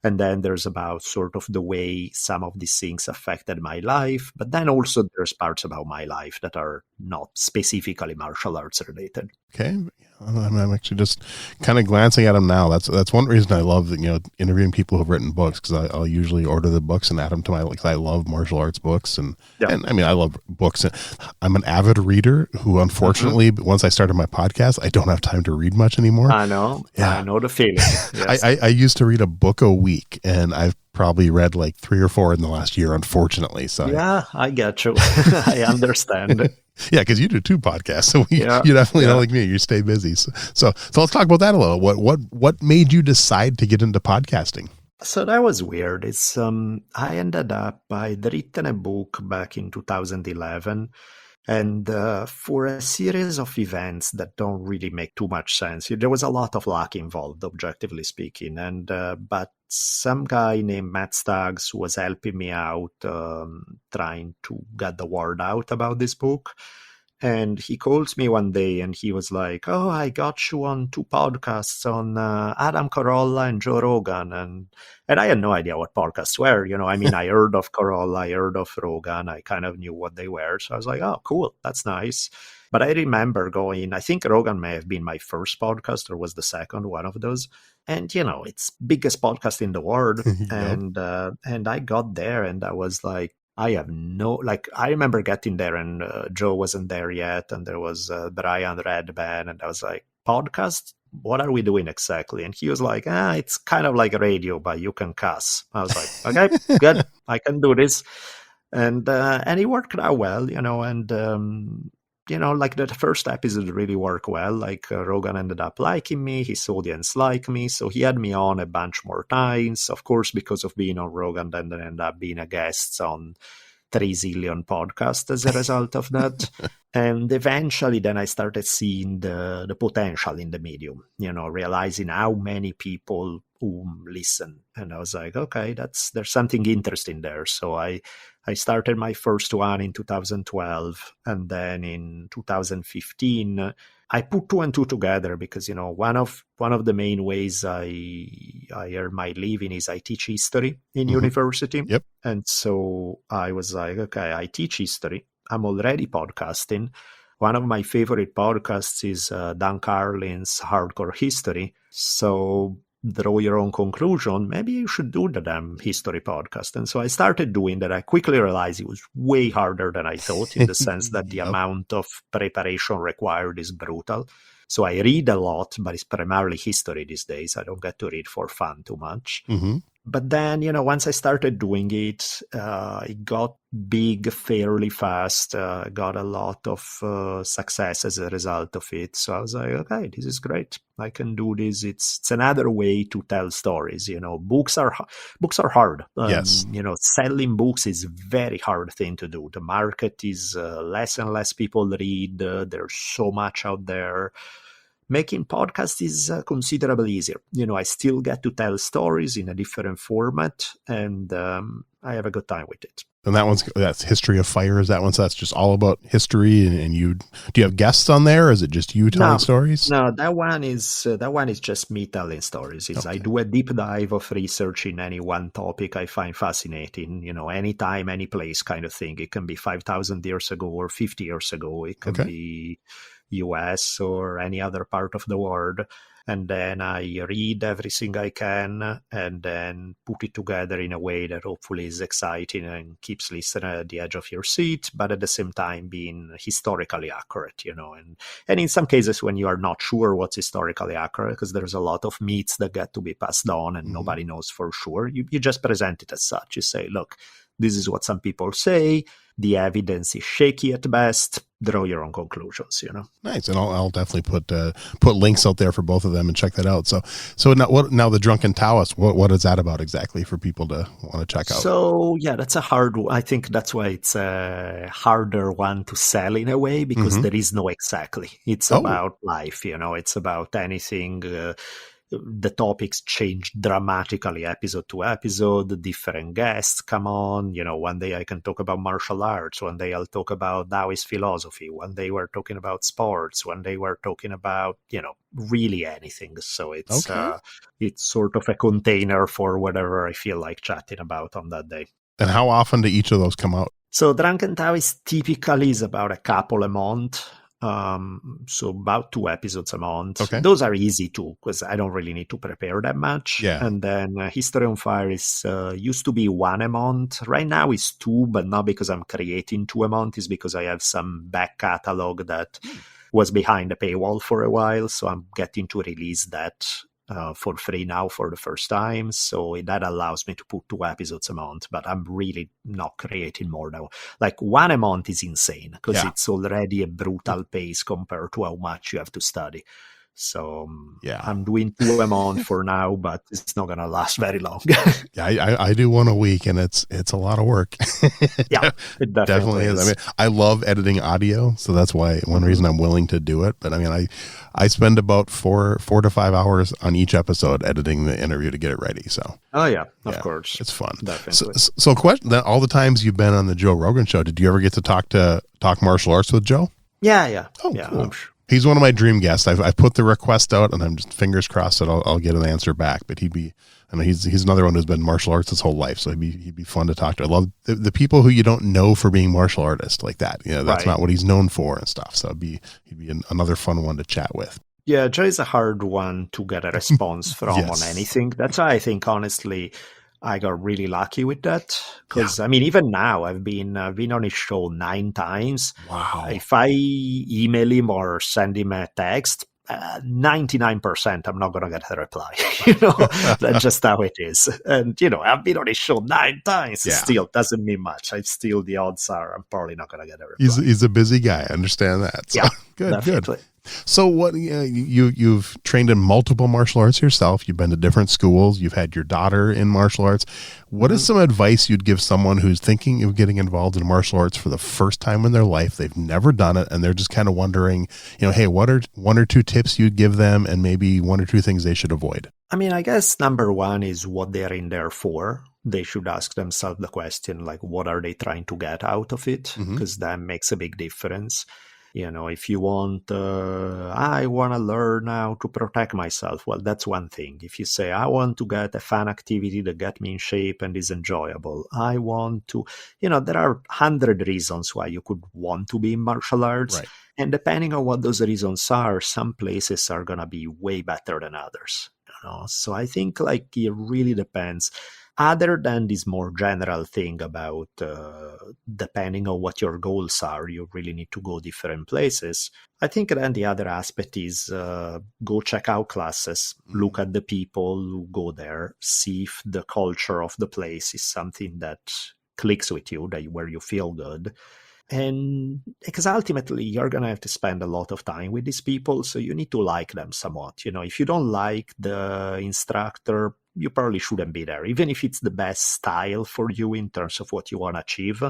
Speaker 2: And then there's about sort of the way some of these things affected my life. But then also there's parts about my life that are not specifically martial arts related.
Speaker 3: Okay. I'm actually just kind of glancing at them now. That's one reason I love, interviewing people who've written books, because I'll usually order the books and add them to because I love martial arts books. And I mean, I love books. I'm an avid reader who, unfortunately, once I started my podcast, I don't have time to read much anymore.
Speaker 2: I know. Yeah. I know the feeling. Yes.
Speaker 3: I used to read a book a week, and I've probably read like 3 or 4 in the last year, unfortunately. So
Speaker 2: yeah, I get you. I understand.
Speaker 3: Yeah, because you do 2 podcasts, so you definitely not like me. You stay busy. So let's talk about that a little. What made you decide to get into podcasting?
Speaker 2: So that was weird. It's I ended up, I'd written a book back in 2011, and for a series of events that don't really make too much sense. There was a lot of luck involved, objectively speaking, and but some guy named Matt Staggs was helping me out, trying to get the word out about this book. And he calls me one day and he was like, "Oh, I got you on 2 podcasts on Adam Carolla and Joe Rogan." And I had no idea what podcasts were. I mean, I heard of Carolla, I heard of Rogan. I kind of knew what they were. So I was like, oh, cool. That's nice. But I remember I think Rogan may have been my first podcast or was the second, one of those. And, it's biggest podcast in the world. And I got there and I was like, I remember getting there and Joe wasn't there yet. And there was Brian Redban. And I was like, podcast? What are we doing exactly? And he was like, it's kind of like a radio, but you can cuss. I was like, okay, good. I can do this. And it worked out well, and like the first episode really worked well. Like Rogan ended up liking me, his audience liked me, so he had me on a bunch more times. Of course, because of being on Rogan, then I ended up being a guest on 3 zillion podcasts as a result of that. And eventually then I started seeing the potential in the medium, realizing how many people who listen. And I was like, okay, there's something interesting there. So I started my first one in 2012. And then in 2015, I put 2 and 2 together because, one of the main ways I earn my living is I teach history in university.
Speaker 3: Yep.
Speaker 2: And so I was like, okay, I teach history. I'm already podcasting. One of my favorite podcasts is Dan Carlin's Hardcore History. So draw your own conclusion. Maybe you should do the damn history podcast. And so I started doing that. I quickly realized it was way harder than I thought, in the sense that the amount of preparation required is brutal. So I read a lot, but it's primarily history these days. I don't get to read for fun too much.
Speaker 3: Mm-hmm.
Speaker 2: But then, once I started doing it, it got big fairly fast. Got a lot of success as a result of it. So I was like, okay, this is great. I can do this. It's another way to tell stories. Books are hard.
Speaker 3: Yes.
Speaker 2: Selling books is a very hard thing to do. The market is less and less people read. There's so much out there. Making podcasts is considerably easier. I still get to tell stories in a different format, and I have a good time with it.
Speaker 3: And that's History of Fire. Is that one? So that's just all about history. And do you have guests on there? Or is it just you telling stories?
Speaker 2: No, that one is just me telling stories. Okay. I do a deep dive of research in any one topic I find fascinating. Anytime, any place kind of thing. It can be 5,000 years ago or 50 years ago. It can be US or any other part of the world. And then I read everything I can and then put it together in a way that hopefully is exciting and keeps listener at the edge of your seat, but at the same time being historically accurate, and in some cases when you are not sure what's historically accurate, because there's a lot of myths that get to be passed on and nobody knows for sure, you just present it as such. You say, look, this is what some people say. The evidence is shaky at best. Draw your own conclusions,
Speaker 3: Nice. And I'll definitely put links out there for both of them and check that out. So now the Drunken Taoist, what is that about exactly for people to want to check out?
Speaker 2: So yeah, that's a hard one. I think that's why it's a harder one to sell in a way, because there is no exactly. It's about life, it's about anything. the topics change dramatically episode to episode. Different guests come on. One day I can talk about martial arts. One day I'll talk about Taoist philosophy. One day we're talking about sports. One day we're talking about, really anything. So it's sort of a container for whatever I feel like chatting about on that day.
Speaker 3: And how often do each of those come out?
Speaker 2: So Drunken Taoist typically is about a couple a month. So about 2 episodes a month.
Speaker 3: Okay.
Speaker 2: Those are easy too, because I don't really need to prepare that much.
Speaker 3: Yeah.
Speaker 2: And then History on Fire is used to be 1 a month. Right now it's 2, but not because I'm creating 2 a month. It's because I have some back catalog that was behind the paywall for a while. So I'm getting to release that for free now for the first time. So that allows me to put 2 episodes a month, but I'm really not creating more now. Like 1 a month is insane because it's already a brutal pace compared to how much you have to study. So I'm doing 2 a month for now, but it's not going to last very long.
Speaker 3: I do 1 a week, and it's a lot of work.
Speaker 2: Yeah, it definitely is.
Speaker 3: I mean, I love editing audio, so that's why one reason I'm willing to do it. But I mean, I spend about 4 to 5 hours on each episode editing the interview to get it ready. So
Speaker 2: of course,
Speaker 3: it's fun.
Speaker 2: Definitely.
Speaker 3: So question: then all the times you've been on the Joe Rogan show, did you ever get to talk martial arts with Joe?
Speaker 2: Yeah.
Speaker 3: Oh, cool. He's one of my dream guests. I've put the request out, and I'm just fingers crossed that I'll get an answer back. But he's another one who's been martial arts his whole life, so he'd be fun to talk to. I love the people who you don't know for being martial artists like that. That's not what he's known for and stuff. So he'd be another fun one to chat with.
Speaker 2: Yeah, Joe is a hard one to get a response from on anything. That's why I think, honestly, I got really lucky with that because I mean, even now I've been on his show 9 times.
Speaker 3: Wow! If
Speaker 2: I email him or send him a text, 99% I'm not going to get a reply. That's just how it is. And I've been on his show 9 times. It still doesn't mean much. The odds are I'm probably not going to get a reply.
Speaker 3: He's a busy guy. I understand that. So.
Speaker 2: Yeah,
Speaker 3: good.
Speaker 2: definitely.
Speaker 3: So what you've trained in multiple martial arts yourself. You've been to different schools. You've had your daughter in martial arts. What is some advice you'd give someone who's thinking of getting involved in martial arts for the first time in their life? They've never done it, and they're just kind of wondering, hey, what are 1 or 2 tips you'd give them, and maybe 1 or 2 things they should avoid?
Speaker 2: I mean, I guess number 1 is what they're in there for. They should ask themselves the question, like, what are they trying to get out of it? Because that makes a big difference. If you want, I want to learn how to protect myself. Well, that's one thing. If you say, I want to get a fun activity that gets me in shape and is enjoyable. I want to, there are 100 reasons why you could want to be in martial arts.
Speaker 3: Right.
Speaker 2: And depending on what those reasons are, some places are going to be way better than others. So I think it really depends. Other than this more general thing about depending on what your goals are, you really need to go different places. I think then the other aspect is go check out classes, look at the people who go there, see if the culture of the place is something that clicks with you, where you feel good. And because ultimately you're going to have to spend a lot of time with these people, so you need to like them somewhat. If you don't like the instructor, you probably shouldn't be there. Even if it's the best style for you in terms of what you want to achieve,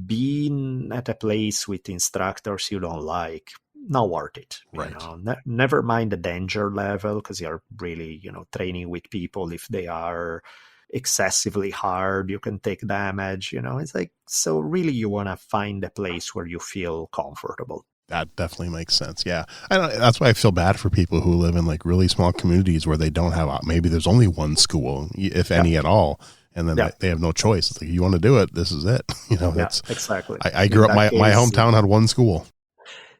Speaker 2: being at a place with instructors you don't like, not worth it.
Speaker 3: Right.
Speaker 2: Never mind the danger level, because you're really, training with people. If they are excessively hard, you can take damage. It's like, so really you want to find a place where you feel comfortable.
Speaker 3: That definitely makes sense. Yeah. That's why I feel bad for people who live in really small communities where they don't have, maybe there's only one school, if any at all. And then they have no choice. It's like, you want to do it, this is it. That's
Speaker 2: exactly.
Speaker 3: I grew up, my hometown had one school.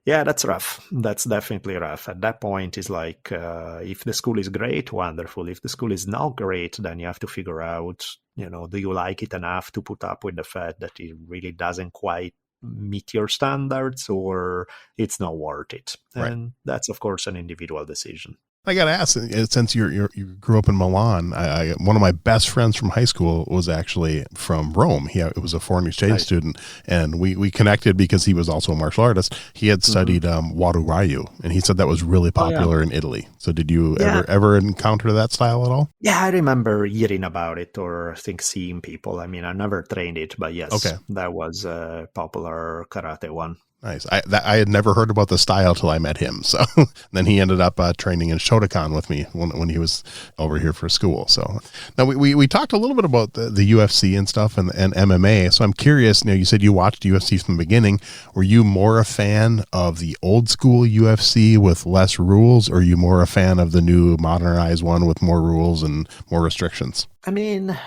Speaker 2: Yeah, that's rough. That's definitely rough. At that point, it's like, if the school is great, wonderful. If the school is not great, then you have to figure out, do you like it enough to put up with the fact that it really doesn't quite meet your standards, or it's not worth it.
Speaker 3: Right.
Speaker 2: And that's, of course, an individual decision.
Speaker 3: I got to ask, since you grew up in Milan, one of my best friends from high school was actually from Rome. It was a foreign exchange student, and we connected because he was also a martial artist. He had studied Wado-ryu, and he said that was really popular in Italy. So did you ever encounter that style at all?
Speaker 2: Yeah, I remember hearing about it, or I think seeing people. I mean, I never trained it, but yes, that was a popular karate one.
Speaker 3: Nice. I had never heard about the style till I met him. So then he ended up training in Shotokan with me when he was over here for school. So now we talked a little bit about the UFC and stuff and MMA. So I'm curious, you said you watched UFC from the beginning. Were you more a fan of the old school UFC with less rules, or are you more a fan of the new modernized one with more rules and more restrictions?
Speaker 2: I mean,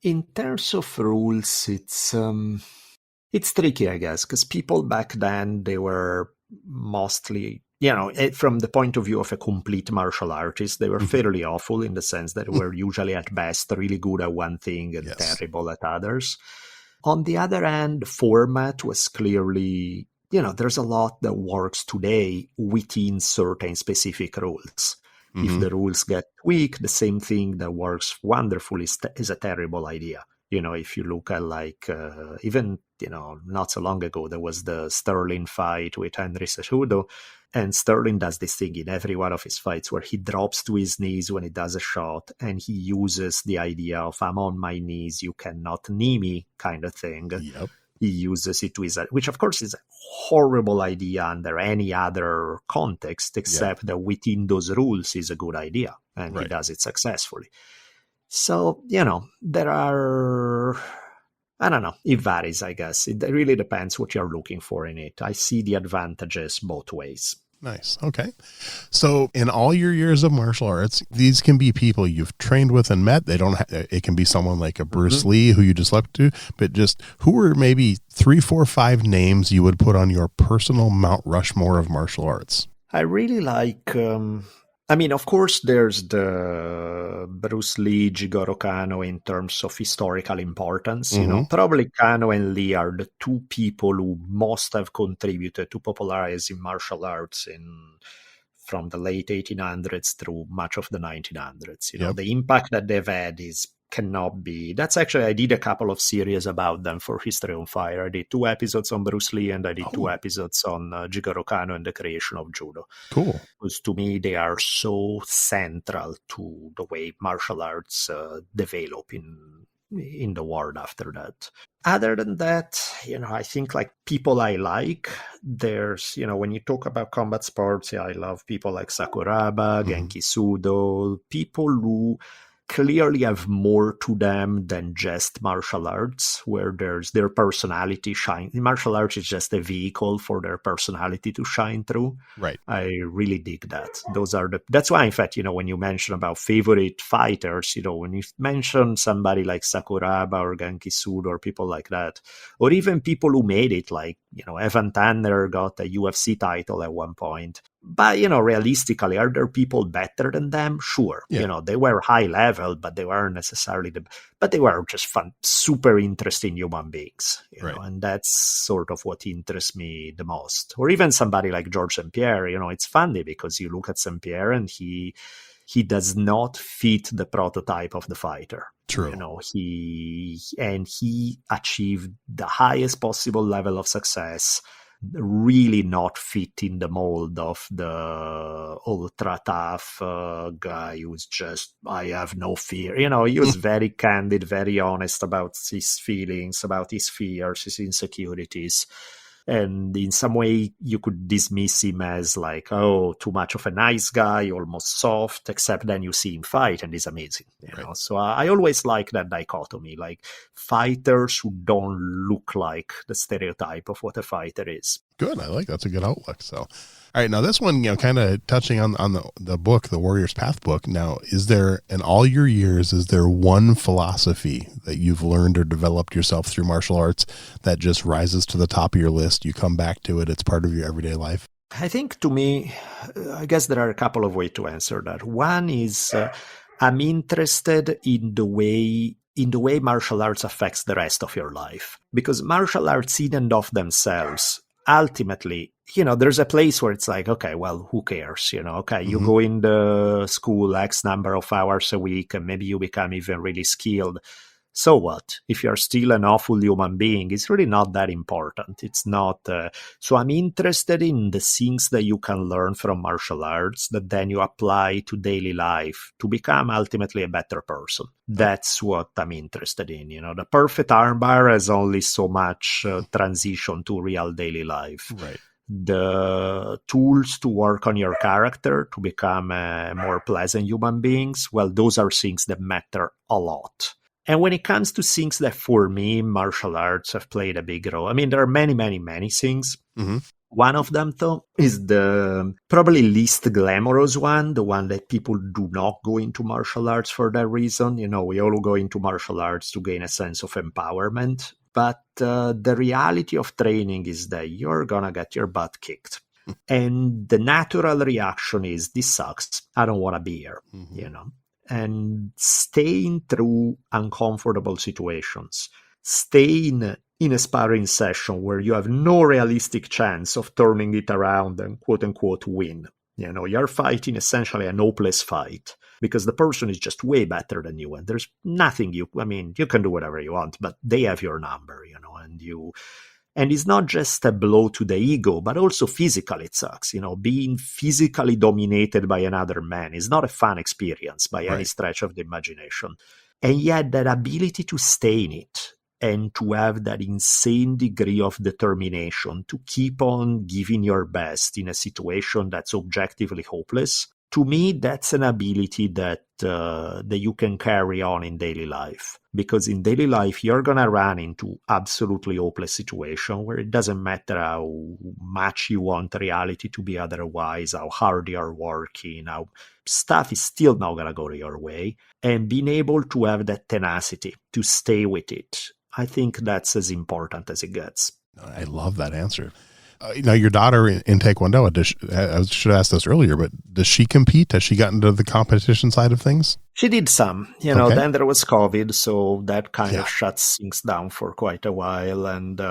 Speaker 2: in terms of rules, it's tricky, I guess, because people back then, they were mostly, from the point of view of a complete martial artist, they were fairly awful in the sense that they were usually at best really good at one thing and terrible at others. On the other hand, the format was clearly, there's a lot that works today within certain specific rules. If the rules get tweaked, the same thing that works wonderfully is a terrible idea. If you look at even, not so long ago, there was the Sterling fight with Henry Cejudo, and Sterling does this thing in every one of his fights where he drops to his knees when he does a shot, and he uses the idea of I'm on my knees, you cannot knee me kind of thing.
Speaker 3: Yep.
Speaker 2: He uses it to his, which of course is a horrible idea under any other context, except that within those rules is a good idea, and he does it successfully. So, there are, I don't know, it varies, I guess. It really depends what you're looking for in it. I see the advantages both ways.
Speaker 3: Nice. Okay. So in all your years of martial arts, these can be people you've trained with and met. They don't, it can be someone like a Bruce Lee who you just looked to, but just who are maybe 3, 4, 5 names you would put on your personal Mount Rushmore of martial arts?
Speaker 2: I really like, of course, there's the Bruce Lee, Jigoro Kano in terms of historical importance. Probably Kano and Lee are the two people who most have contributed to popularizing martial arts from the late 1800s through much of the 1900s. The impact that they've had cannot be. That's actually, I did a couple of series about them for History on Fire. I did 2 episodes on Bruce Lee, and I did 2 episodes on Jigoro Kano and the creation of judo.
Speaker 3: Cool.
Speaker 2: Because to me, they are so central to the way martial arts develop in the world after that. Other than that, I think like people I like, there's, when you talk about combat sports, I love people like Sakuraba, Genki Sudo, people who clearly have more to them than just martial arts, where there's their personality shine. Martial arts is just a vehicle for their personality to shine through.
Speaker 3: Right.
Speaker 2: I really dig that. That's why, in fact, when you mention about favorite fighters, when you mention somebody like Sakuraba or Genki Sudo or people like that, or even people who made it, like, Evan Tanner got a UFC title at one point. But, realistically, are there people better than them? Sure.
Speaker 3: Yeah.
Speaker 2: They were high level, but they weren't necessarily but they were just fun, super interesting human beings, and that's sort of what interests me the most. Or even somebody like Georges St. Pierre, it's funny because you look at St. Pierre and he does not fit the prototype of the fighter.
Speaker 3: True.
Speaker 2: He achieved the highest possible level of success, really not fit in the mold of the ultra tough guy who's just, I have no fear. He was very candid, very honest about his feelings, about his fears, his insecurities. And in some way, you could dismiss him as like, oh, too much of a nice guy, almost soft, except then you see him fight and he's amazing. So I always like that dichotomy, like fighters who don't look like the stereotype of what a fighter is.
Speaker 3: Good. I like that's a good outlook. So, all right. Now this one, kind of touching on the book, the Warrior's Path book. Now, in all your years, is there one philosophy that you've learned or developed yourself through martial arts that just rises to the top of your list? You come back to it. It's part of your everyday life.
Speaker 2: I think to me, I guess there are a couple of ways to answer that. One is I'm interested in the way martial arts affects the rest of your life, because martial arts in and of themselves, ultimately, there's a place where it's like, okay, well, who cares? You go into school X number of hours a week and maybe you become even really skilled. So what? If you're still an awful human being, it's really not that important. It's not. So I'm interested in the things that you can learn from martial arts that then you apply to daily life to become ultimately a better person. That's what I'm interested in. The perfect armbar has only so much transition to real daily life.
Speaker 3: Right.
Speaker 2: The tools to work on your character to become a more pleasant human beings, well, those are things that matter a lot. And when it comes to things that for me, martial arts have played a big role, I mean, there are many, many, many things.
Speaker 3: Mm-hmm.
Speaker 2: One of them, though, is the probably least glamorous one, the one that people do not go into martial arts for that reason. We all go into martial arts to gain a sense of empowerment. But the reality of training is that you're going to get your butt kicked. And the natural reaction is, this sucks. I don't want to be here, And staying through uncomfortable situations, staying in a sparring session where you have no realistic chance of turning it around and quote-unquote win. You're fighting essentially an hopeless fight because the person is just way better than you, and there's nothing you can do whatever you want, but they have your number, and it's not just a blow to the ego, but also physically it sucks. Being physically dominated by another man is not a fun experience by any stretch of the imagination. And yet that ability to stay in it and to have that insane degree of determination to keep on giving your best in a situation that's objectively hopeless, to me, that's an ability that you can carry on in daily life. Because in daily life, you're going to run into absolutely hopeless situation where it doesn't matter how much you want reality to be otherwise, how hard you're working, how stuff is still not going to go your way. And being able to have that tenacity to stay with it, I think that's as important as it gets.
Speaker 3: I love that answer. Now, your daughter in Taekwondo, I should have asked this earlier, but does she compete? Has she gotten into the competition side of things?
Speaker 2: She did some, then there was COVID, so that kind of shuts things down for quite a while. And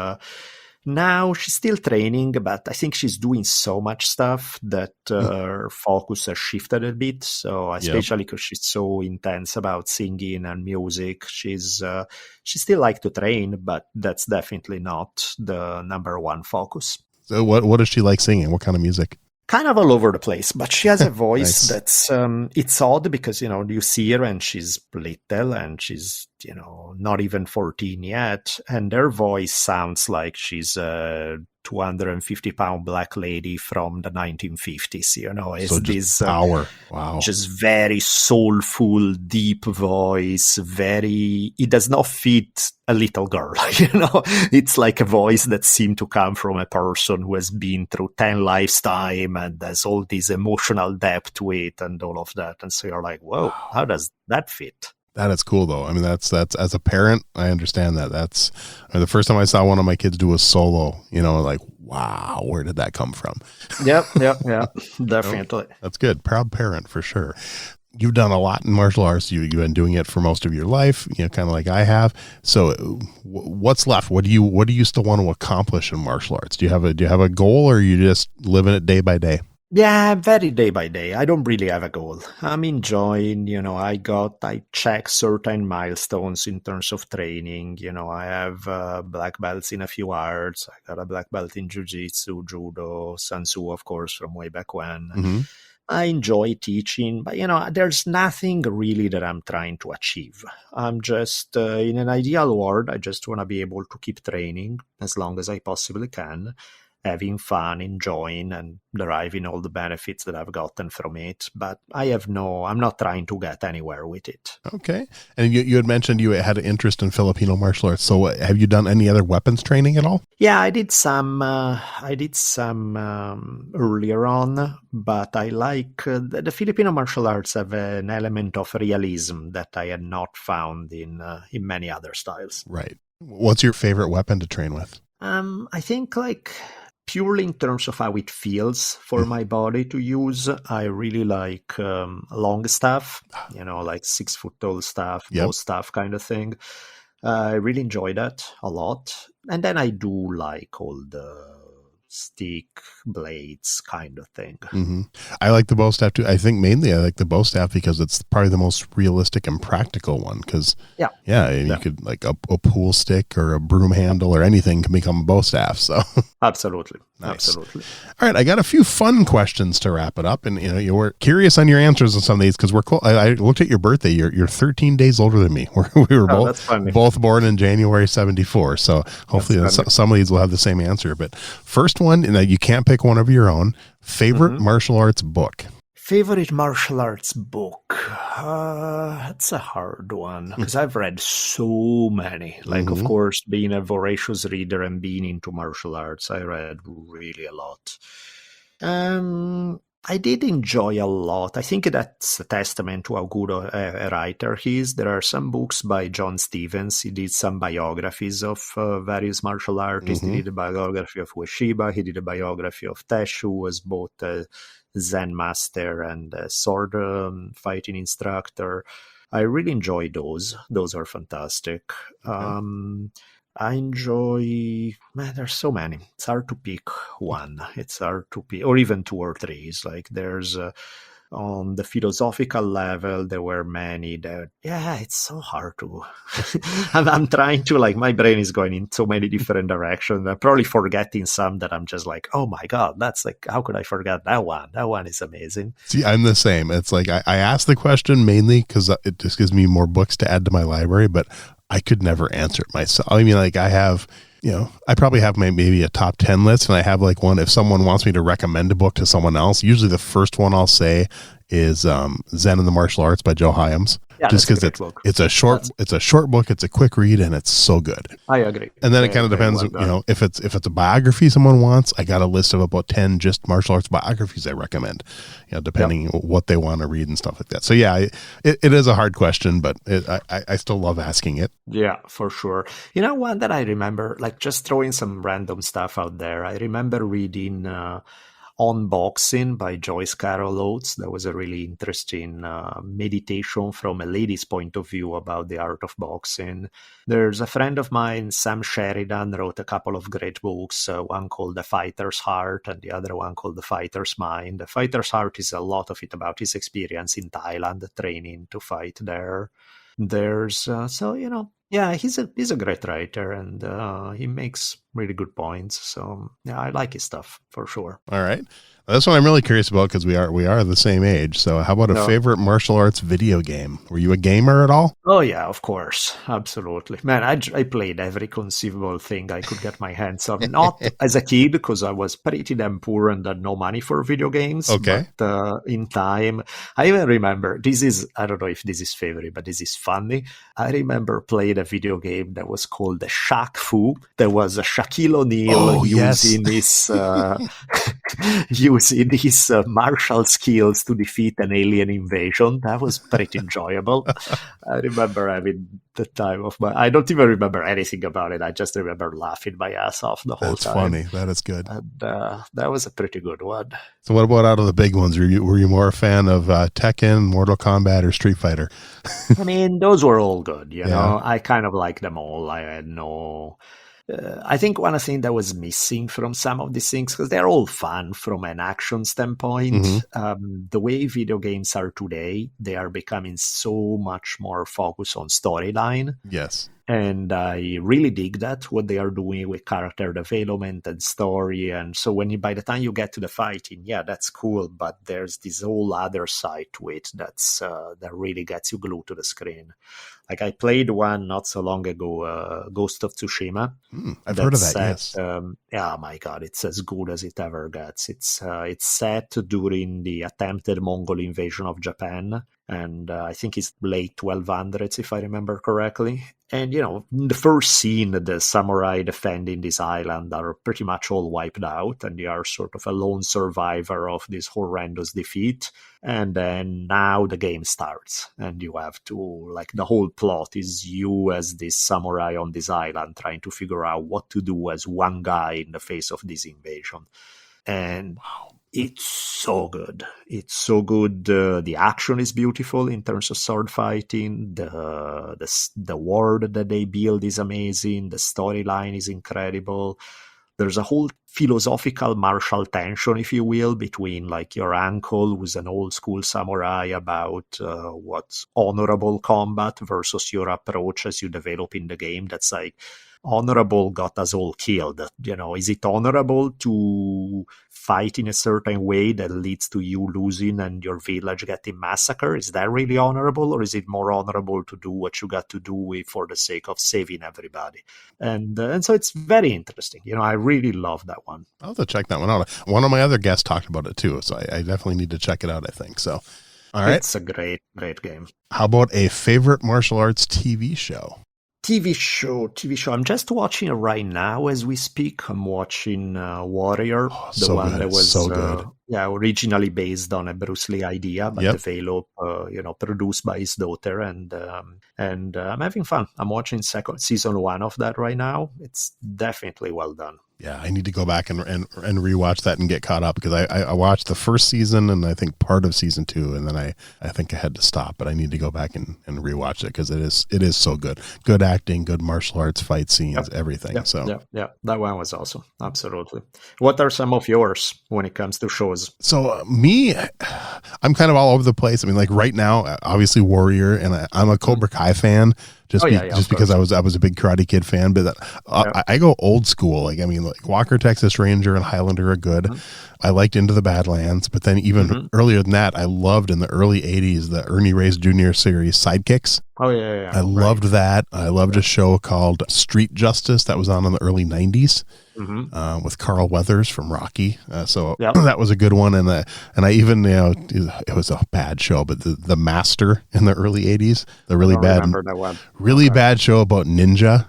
Speaker 2: now she's still training, but I think she's doing so much stuff that her focus has shifted a bit. So especially because she's so intense about singing and music, she still like to train, but that's definitely not the number one focus.
Speaker 3: So what does she like singing? What kind of music?
Speaker 2: Kind of all over the place, but she has a voice that's, it's odd because, you see her and she's little and she's, not even 14 yet. And her voice sounds like she's a 250-pound black lady from the 1950s, It's
Speaker 3: so
Speaker 2: this
Speaker 3: power. Wow.
Speaker 2: Just very soulful, deep voice, it does not fit a little girl, It's like a voice that seemed to come from a person who has been through 10 lifetime and there's all this emotional depth to it and all of that. And so you're like, whoa, how does that fit?
Speaker 3: That is cool though. I mean, that's as a parent, I understand that. The first time I saw one of my kids do a solo, like, wow, where did that come from?
Speaker 2: Yep, definitely.
Speaker 3: That's good. Proud parent for sure. You've done a lot in martial arts. You've been doing it for most of your life, kind of like I have. So what's left? What do you still want to accomplish in martial arts? Do you have a goal, or are you just living it day by day?
Speaker 2: Yeah, very day by day. I don't really have a goal. I'm enjoying, I check certain milestones in terms of training. I have black belts in a few arts. I got a black belt in jiu-jitsu, judo, sansu, of course, from way back when.
Speaker 3: Mm-hmm.
Speaker 2: I enjoy teaching, but, there's nothing really that I'm trying to achieve. I'm just, in an ideal world, I just want to be able to keep training as long as I possibly can, having fun, enjoying, and deriving all the benefits that I've gotten from it. But I'm not trying to get anywhere with it. Okay.
Speaker 3: And you had mentioned you had an interest in Filipino martial arts. So have you done any other weapons training at all?
Speaker 2: Yeah, I did some earlier on, but I like the Filipino martial arts have an element of realism that I had not found in many other styles.
Speaker 3: Right. What's your favorite weapon to train with?
Speaker 2: I think purely in terms of how it feels for my body to use, I really like long stuff, like 6 foot tall stuff, bow stuff kind of thing. I really enjoy that a lot. And then I do like all the stick, blades kind of thing.
Speaker 3: Mm-hmm. I like the bow staff too. I think mainly I like the bow staff because it's probably the most realistic and practical one. Because you could like a pool stick or a broom handle or anything can become a bow staff. So
Speaker 2: absolutely.
Speaker 3: Nice.
Speaker 2: Absolutely.
Speaker 3: All right, I got a few fun questions to wrap it up, and you were curious on your answers on some of these because we're cool. I looked at your birthday. You're 13 days older than me. We were both born in January '74. So hopefully some of these will have the same answer. But first one, and you can't pick one of your own. Favorite martial arts book.
Speaker 2: Favorite martial arts book? That's a hard one because I've read so many. Like, of course, being a voracious reader and being into martial arts, I read really a lot. I did enjoy a lot. I think that's a testament to how good a writer he is. There are some books by John Stevens. He did some biographies of various martial artists. He did a biography of Ueshiba. He did a biography of Tesh, who was both a Zen master and a sword fighting instructor. I really enjoy those. Those are fantastic. I enjoy, there's so many. It's hard to pick one. It's hard to pick, or even two or three. It's like there's, on the philosophical level, there were many that, it's so hard to, I'm trying to, like, my brain is going in so many different directions. I'm probably forgetting some that I'm just like, oh my God, that's like, how could I forget that one? That one is amazing.
Speaker 3: See, I'm the same. It's like, I asked the question mainly because it just gives me more books to add to my library, but I could never answer it myself. I mean, like I have, I probably have maybe a top 10 list, and I have like one, if someone wants me to recommend a book to someone else, usually the first one I'll say is Zen and the Martial Arts by Joe Hyams.
Speaker 2: Yeah,
Speaker 3: just because it's a short book, it's a quick read, and it's so good.
Speaker 2: I agree.
Speaker 3: And then it kind of depends, if it's a biography someone wants, I got a list of about 10 just martial arts biographies I recommend, depending what they want to read and stuff like that. So yeah, it is a hard question, but I still love asking it.
Speaker 2: Yeah, for sure. One that I remember, like just throwing some random stuff out there. I remember reading On Boxing by Joyce Carol Oates. That was a really interesting meditation from a lady's point of view about the art of boxing. There's a friend of mine, Sam Sheridan, wrote a couple of great books, one called The Fighter's Heart and the other one called The Fighter's Mind. The Fighter's Heart is a lot of it about his experience in Thailand, training to fight there. There's, he's a great writer, and he makes really good points. So yeah, I like his stuff for sure.
Speaker 3: All right. That's what I'm really curious about because we are the same age. So how about a favorite martial arts video game? Were you a gamer at all?
Speaker 2: Oh yeah, of course. Absolutely. Man, I played every conceivable thing I could get my hands on. Not as a kid because I was pretty damn poor and had no money for video games.
Speaker 3: Okay.
Speaker 2: But in time, I even remember, I don't know if this is favorite, but this is funny. I remember playing a video game that was called the Shaq Fu. There was a Shaquille O'Neal using his martial skills to defeat an alien invasion. That was pretty enjoyable. I remember having the time of I don't even remember anything about it. I just remember laughing my ass off the whole time.
Speaker 3: That's funny. That is good.
Speaker 2: And that was a pretty good one.
Speaker 3: So what about out of the big ones? Were you more a fan of Tekken, Mortal Kombat, or Street Fighter?
Speaker 2: I mean, those were all good. You know, I kind of liked them all. I had no... I think one thing that was missing from some of these things, because they're all fun from an action standpoint, the way video games are today, they are becoming so much more focused on storyline.
Speaker 3: Yes.
Speaker 2: And I really dig that, what they are doing with character development and story. And so by the time you get to the fighting, that's cool. But there's this whole other side to it that really gets you glued to the screen. Like I played one not so long ago, Ghost of Tsushima.
Speaker 3: I've heard of that, yes.
Speaker 2: Yeah, my God, it's as good as it ever gets. It's set during the attempted Mongol invasion of Japan. And I think it's late 1200s, if I remember correctly. And, in the first scene, the samurai defending this island are pretty much all wiped out, and they are sort of a lone survivor of this horrendous defeat. And then now the game starts, and you have to, the whole plot is you as this samurai on this island trying to figure out what to do as one guy in the face of this invasion. And it's so good. It's so good. The action is beautiful in terms of sword fighting. The world that they build is amazing. The storyline is incredible. there's a whole philosophical martial tension, if you will, between like your uncle, who's an old school samurai, about what's honorable combat versus your approach as you develop in the game. That's like, honorable got us all killed. Is it honorable to fight in a certain way that leads to you losing and your village getting massacred? Is that really honorable, or is it more honorable to do what you got to do for the sake of saving everybody? And so it's very interesting. I really love that one.
Speaker 3: I'll have to check that one out. One of my other guests talked about it too, so I definitely need to check it out, I think. So, all right.
Speaker 2: It's a great, great game.
Speaker 3: How about a favorite martial arts TV show?
Speaker 2: TV show. I'm just watching it right now as we speak. I'm watching Warrior, the one that was
Speaker 3: so good.
Speaker 2: Originally based on a Bruce Lee idea, but developed, produced by his daughter, and I'm having fun. I'm watching season 1 of that right now. It's definitely well done.
Speaker 3: Yeah, I need to go back and rewatch that and get caught up, because I watched the first season and I think part of season 2, and then I think I had to stop, but I need to go back and rewatch it, because it is so good. Good acting, good martial arts, fight scenes, everything.
Speaker 2: Yeah, that one was awesome. Absolutely. What are some of yours when it comes to shows?
Speaker 3: So me, I'm kind of all over the place. I mean, like right now, obviously Warrior, and I'm a Cobra Kai fan. Just because I was a big Karate Kid fan, but I go old school. Like, I mean, like Walker, Texas Ranger and Highlander are good. I liked Into the Badlands, but then even earlier than that, I loved in the early 80s, the Ernie Reyes Jr. series Sidekicks.
Speaker 2: Oh, yeah.
Speaker 3: I loved that. I loved a show called Street Justice that was on in the early 90s. With Carl Weathers from Rocky. So that was a good one. And I even, it was a bad show, but the Master in the early 80s, the really bad show about ninja.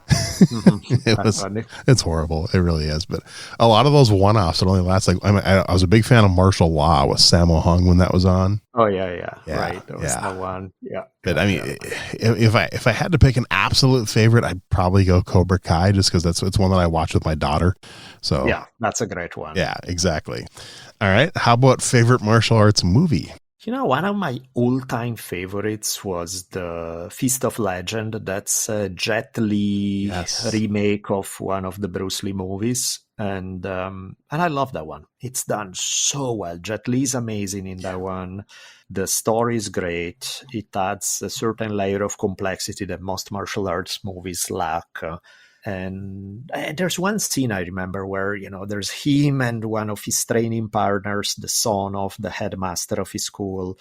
Speaker 3: It's horrible. It really is. But a lot of those one-offs, it only lasts like, I was a big fan of Martial Law with Sammo Hung when that was on.
Speaker 2: Oh, yeah. Right. That was the one. Yeah.
Speaker 3: But I mean, if I had to pick an absolute favorite, I'd probably go Cobra Kai, just because it's one that I watch with my daughter. So
Speaker 2: yeah, that's a great one.
Speaker 3: Yeah, exactly. All right. How about favorite martial arts movie?
Speaker 2: One of my all-time favorites was the Feast of Legend. That's a Jet Li remake of one of the Bruce Lee movies. And I love that one. It's done so well. Jet Li is amazing in that one. The story is great. It adds a certain layer of complexity that most martial arts movies lack. And there's one scene I remember where, there's him and one of his training partners, the son of the headmaster of his school.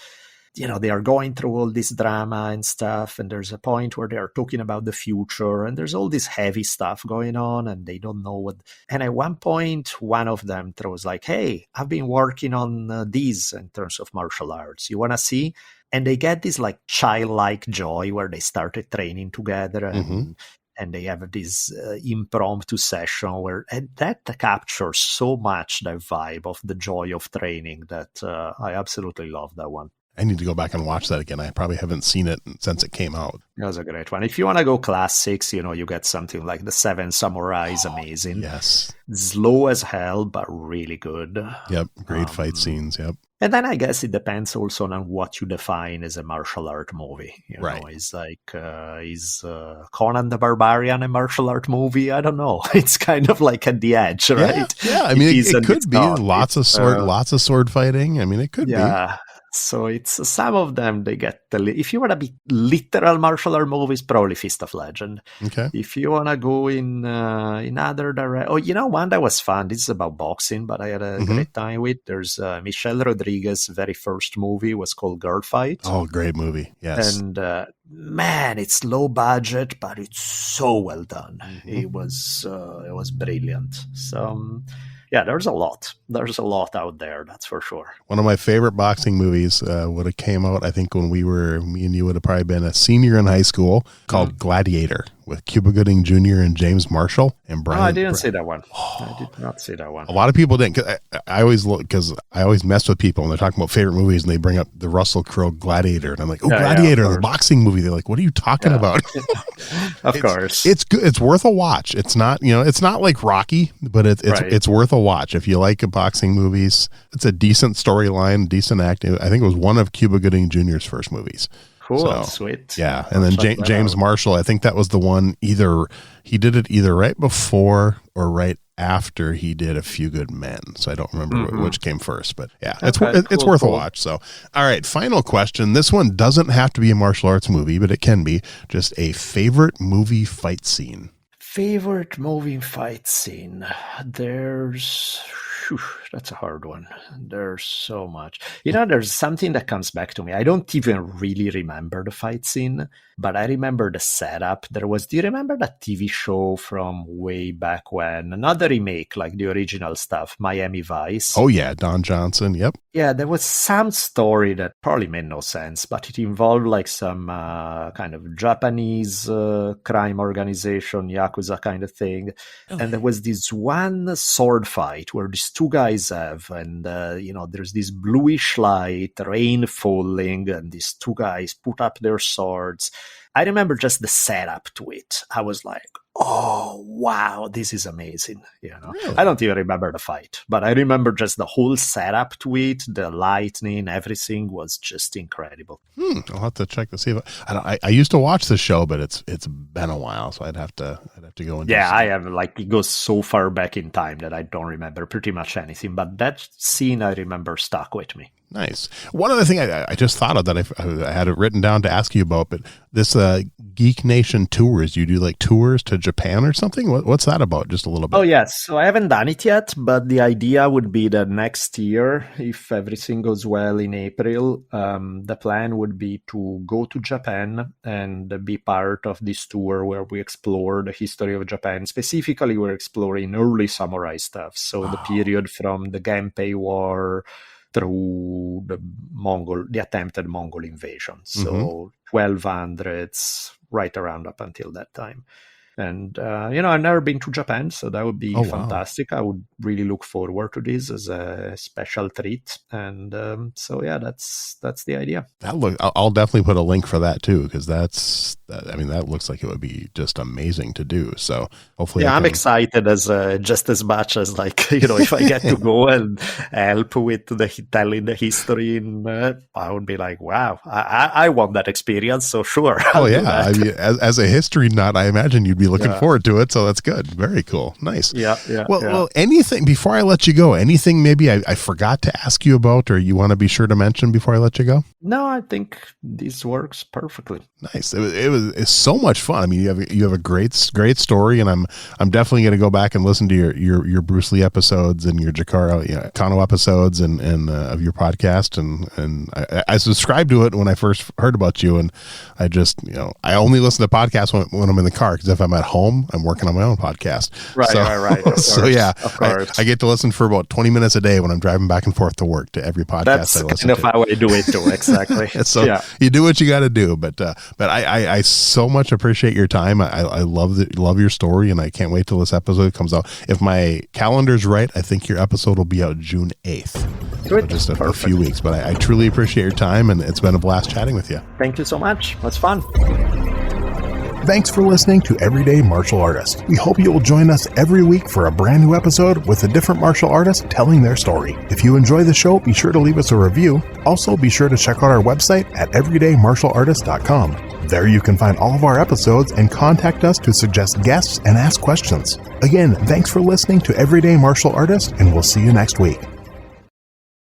Speaker 2: They are going through all this drama and stuff. And there's a point where they are talking about the future, and there's all this heavy stuff going on, and they don't know what. And at one point, one of them throws like, "Hey, I've been working on these in terms of martial arts. You want to see?" And they get this like childlike joy where they started training together, and they have this impromptu session and that captures so much the vibe of the joy of training that I absolutely love that one.
Speaker 3: I need to go back and watch that again. I probably haven't seen it since it came out.
Speaker 2: That was a great one. If you want to go classics, you get something like The Seven Samurais, amazing.
Speaker 3: Yes.
Speaker 2: Slow as hell, but really good.
Speaker 3: Yep. Great fight scenes. Yep.
Speaker 2: And then I guess it depends also on what you define as a martial art movie. It's like, is Conan the Barbarian a martial art movie? I don't know. It's kind of like at the edge, right?
Speaker 3: Yeah. I mean, it could be lots of sword fighting. I mean, it could be.
Speaker 2: Yeah. So it's some of them, they get if you want to be literal martial art movies, probably Feast of Legend.
Speaker 3: Okay.
Speaker 2: If you want to go in other direction, one that was fun. This is about boxing, but I had a great time with. There's Michelle Rodriguez's very first movie was called Girl Fight.
Speaker 3: Oh, great movie. Yes.
Speaker 2: And man, it's low budget, but it's so well done. It was brilliant. So. Yeah, there's a lot. There's a lot out there, that's for sure.
Speaker 3: One of my favorite boxing movies would have came out, I think, when me and you would have probably been a senior in high school, called Gladiator, with Cuba Gooding Jr. and James Marshall and Brian.
Speaker 2: I didn't see that one. I did not see that one.
Speaker 3: A lot of people didn't. I always mess with people when they're talking about favorite movies and they bring up the Russell Crowe Gladiator, and I'm like, Gladiator, the boxing movie. They're like, what are you talking about?
Speaker 2: Of course,
Speaker 3: it's good. It's worth a watch. It's not, it's not like Rocky, but it's worth a watch if you like boxing movies. It's a decent storyline, decent acting. I think it was one of Cuba Gooding Jr.'s first movies.
Speaker 2: Cool, sweet.
Speaker 3: Yeah, and then James Marshall, I think that was the one. He did it either right before or right after he did A Few Good Men. So I don't remember which came first, but yeah, it's
Speaker 2: cool,
Speaker 3: worth a watch. So, all right, final question. This one doesn't have to be a martial arts movie, but it can be just a favorite movie fight scene.
Speaker 2: Favorite movie fight scene? That's a hard one. There's so much. There's something that comes back to me. I don't even really remember the fight scene, but I remember the setup. Do you remember that TV show from way back when? Not the remake, like the original stuff, Miami Vice.
Speaker 3: Oh, yeah, Don Johnson, yep.
Speaker 2: Yeah, there was some story that probably made no sense, but it involved like some kind of Japanese crime organization, Yakuza kind of thing. Oh. And there was this one sword fight where these two guys have, and there's this bluish light, rain falling, and these two guys put up their swords. I remember just the setup to it. I was like, oh, wow, this is amazing. Really? I don't even remember the fight, but I remember just the whole setup to it, the lightning, everything was just incredible.
Speaker 3: I'll have to check to see if I used to watch the show, but it's been a while, so I'd have to go and
Speaker 2: I have, it goes so far back in time that I don't remember pretty much anything, but that scene I remember stuck with me.
Speaker 3: Nice. One other thing I just thought of that I had it written down to ask you about, but this Geek Nation tours, you do like tours to Japan or something? What's that about? Just a little bit.
Speaker 2: Oh, yes. So I haven't done it yet, but the idea would be that next year, if everything goes well in April, the plan would be to go to Japan and be part of this tour where we explore the history of Japan. Specifically, we're exploring early samurai stuff. So the period from the Genpei War through the attempted Mongol invasion. So 1200s, right around up until that time. And, I've never been to Japan, so that would be fantastic. Wow. I would really look forward to this as a special treat. And that's the idea.
Speaker 3: I'll definitely put a link for that too, because that looks like it would be just amazing to do. So hopefully,
Speaker 2: I'm excited just as much as if I get to go and help with telling the history, I would be like, wow, I want that experience. So sure.
Speaker 3: Oh yeah, I mean, as a history nut, I imagine you'd be looking forward to it. So that's good. Very cool. Nice.
Speaker 2: Yeah.
Speaker 3: Well, anything before I let you go? Anything maybe I forgot to ask you about, or you want to be sure to mention before I let you go?
Speaker 2: No, I think this works perfectly.
Speaker 3: Nice. It's so much fun. I mean, you have a great story, and I'm definitely going to go back and listen to your Bruce Lee episodes and your Jakaro Kano episodes and of your podcast, and I subscribed to it when I first heard about you, and I just I only listen to podcasts when I'm in the car, because if I'm at home, I'm working on my own podcast.
Speaker 2: Right.
Speaker 3: So yeah, I get to listen for about 20 minutes a day when I'm driving back and forth to work to every podcast.
Speaker 2: That's
Speaker 3: I listen
Speaker 2: kind of how I do it too. Exactly.
Speaker 3: So you do what you got to do, but I so much appreciate your time. I love your story, and I can't wait till this episode comes out. If my calendar's right, I think your episode will be out June 8th.
Speaker 2: Good.
Speaker 3: So just a few weeks, but I truly appreciate your time, and it's been a blast chatting with you.
Speaker 2: Thank you so much. That's fun.
Speaker 1: Thanks for listening to Everyday Martial Artist. We hope you will join us every week for a brand new episode with a different martial artist telling their story. If you enjoy the show, be sure to leave us a review. Also, be sure to check out our website at everydaymartialartist.com. There you can find all of our episodes and contact us to suggest guests and ask questions. Again, thanks for listening to Everyday Martial Artist, and we'll see you next week.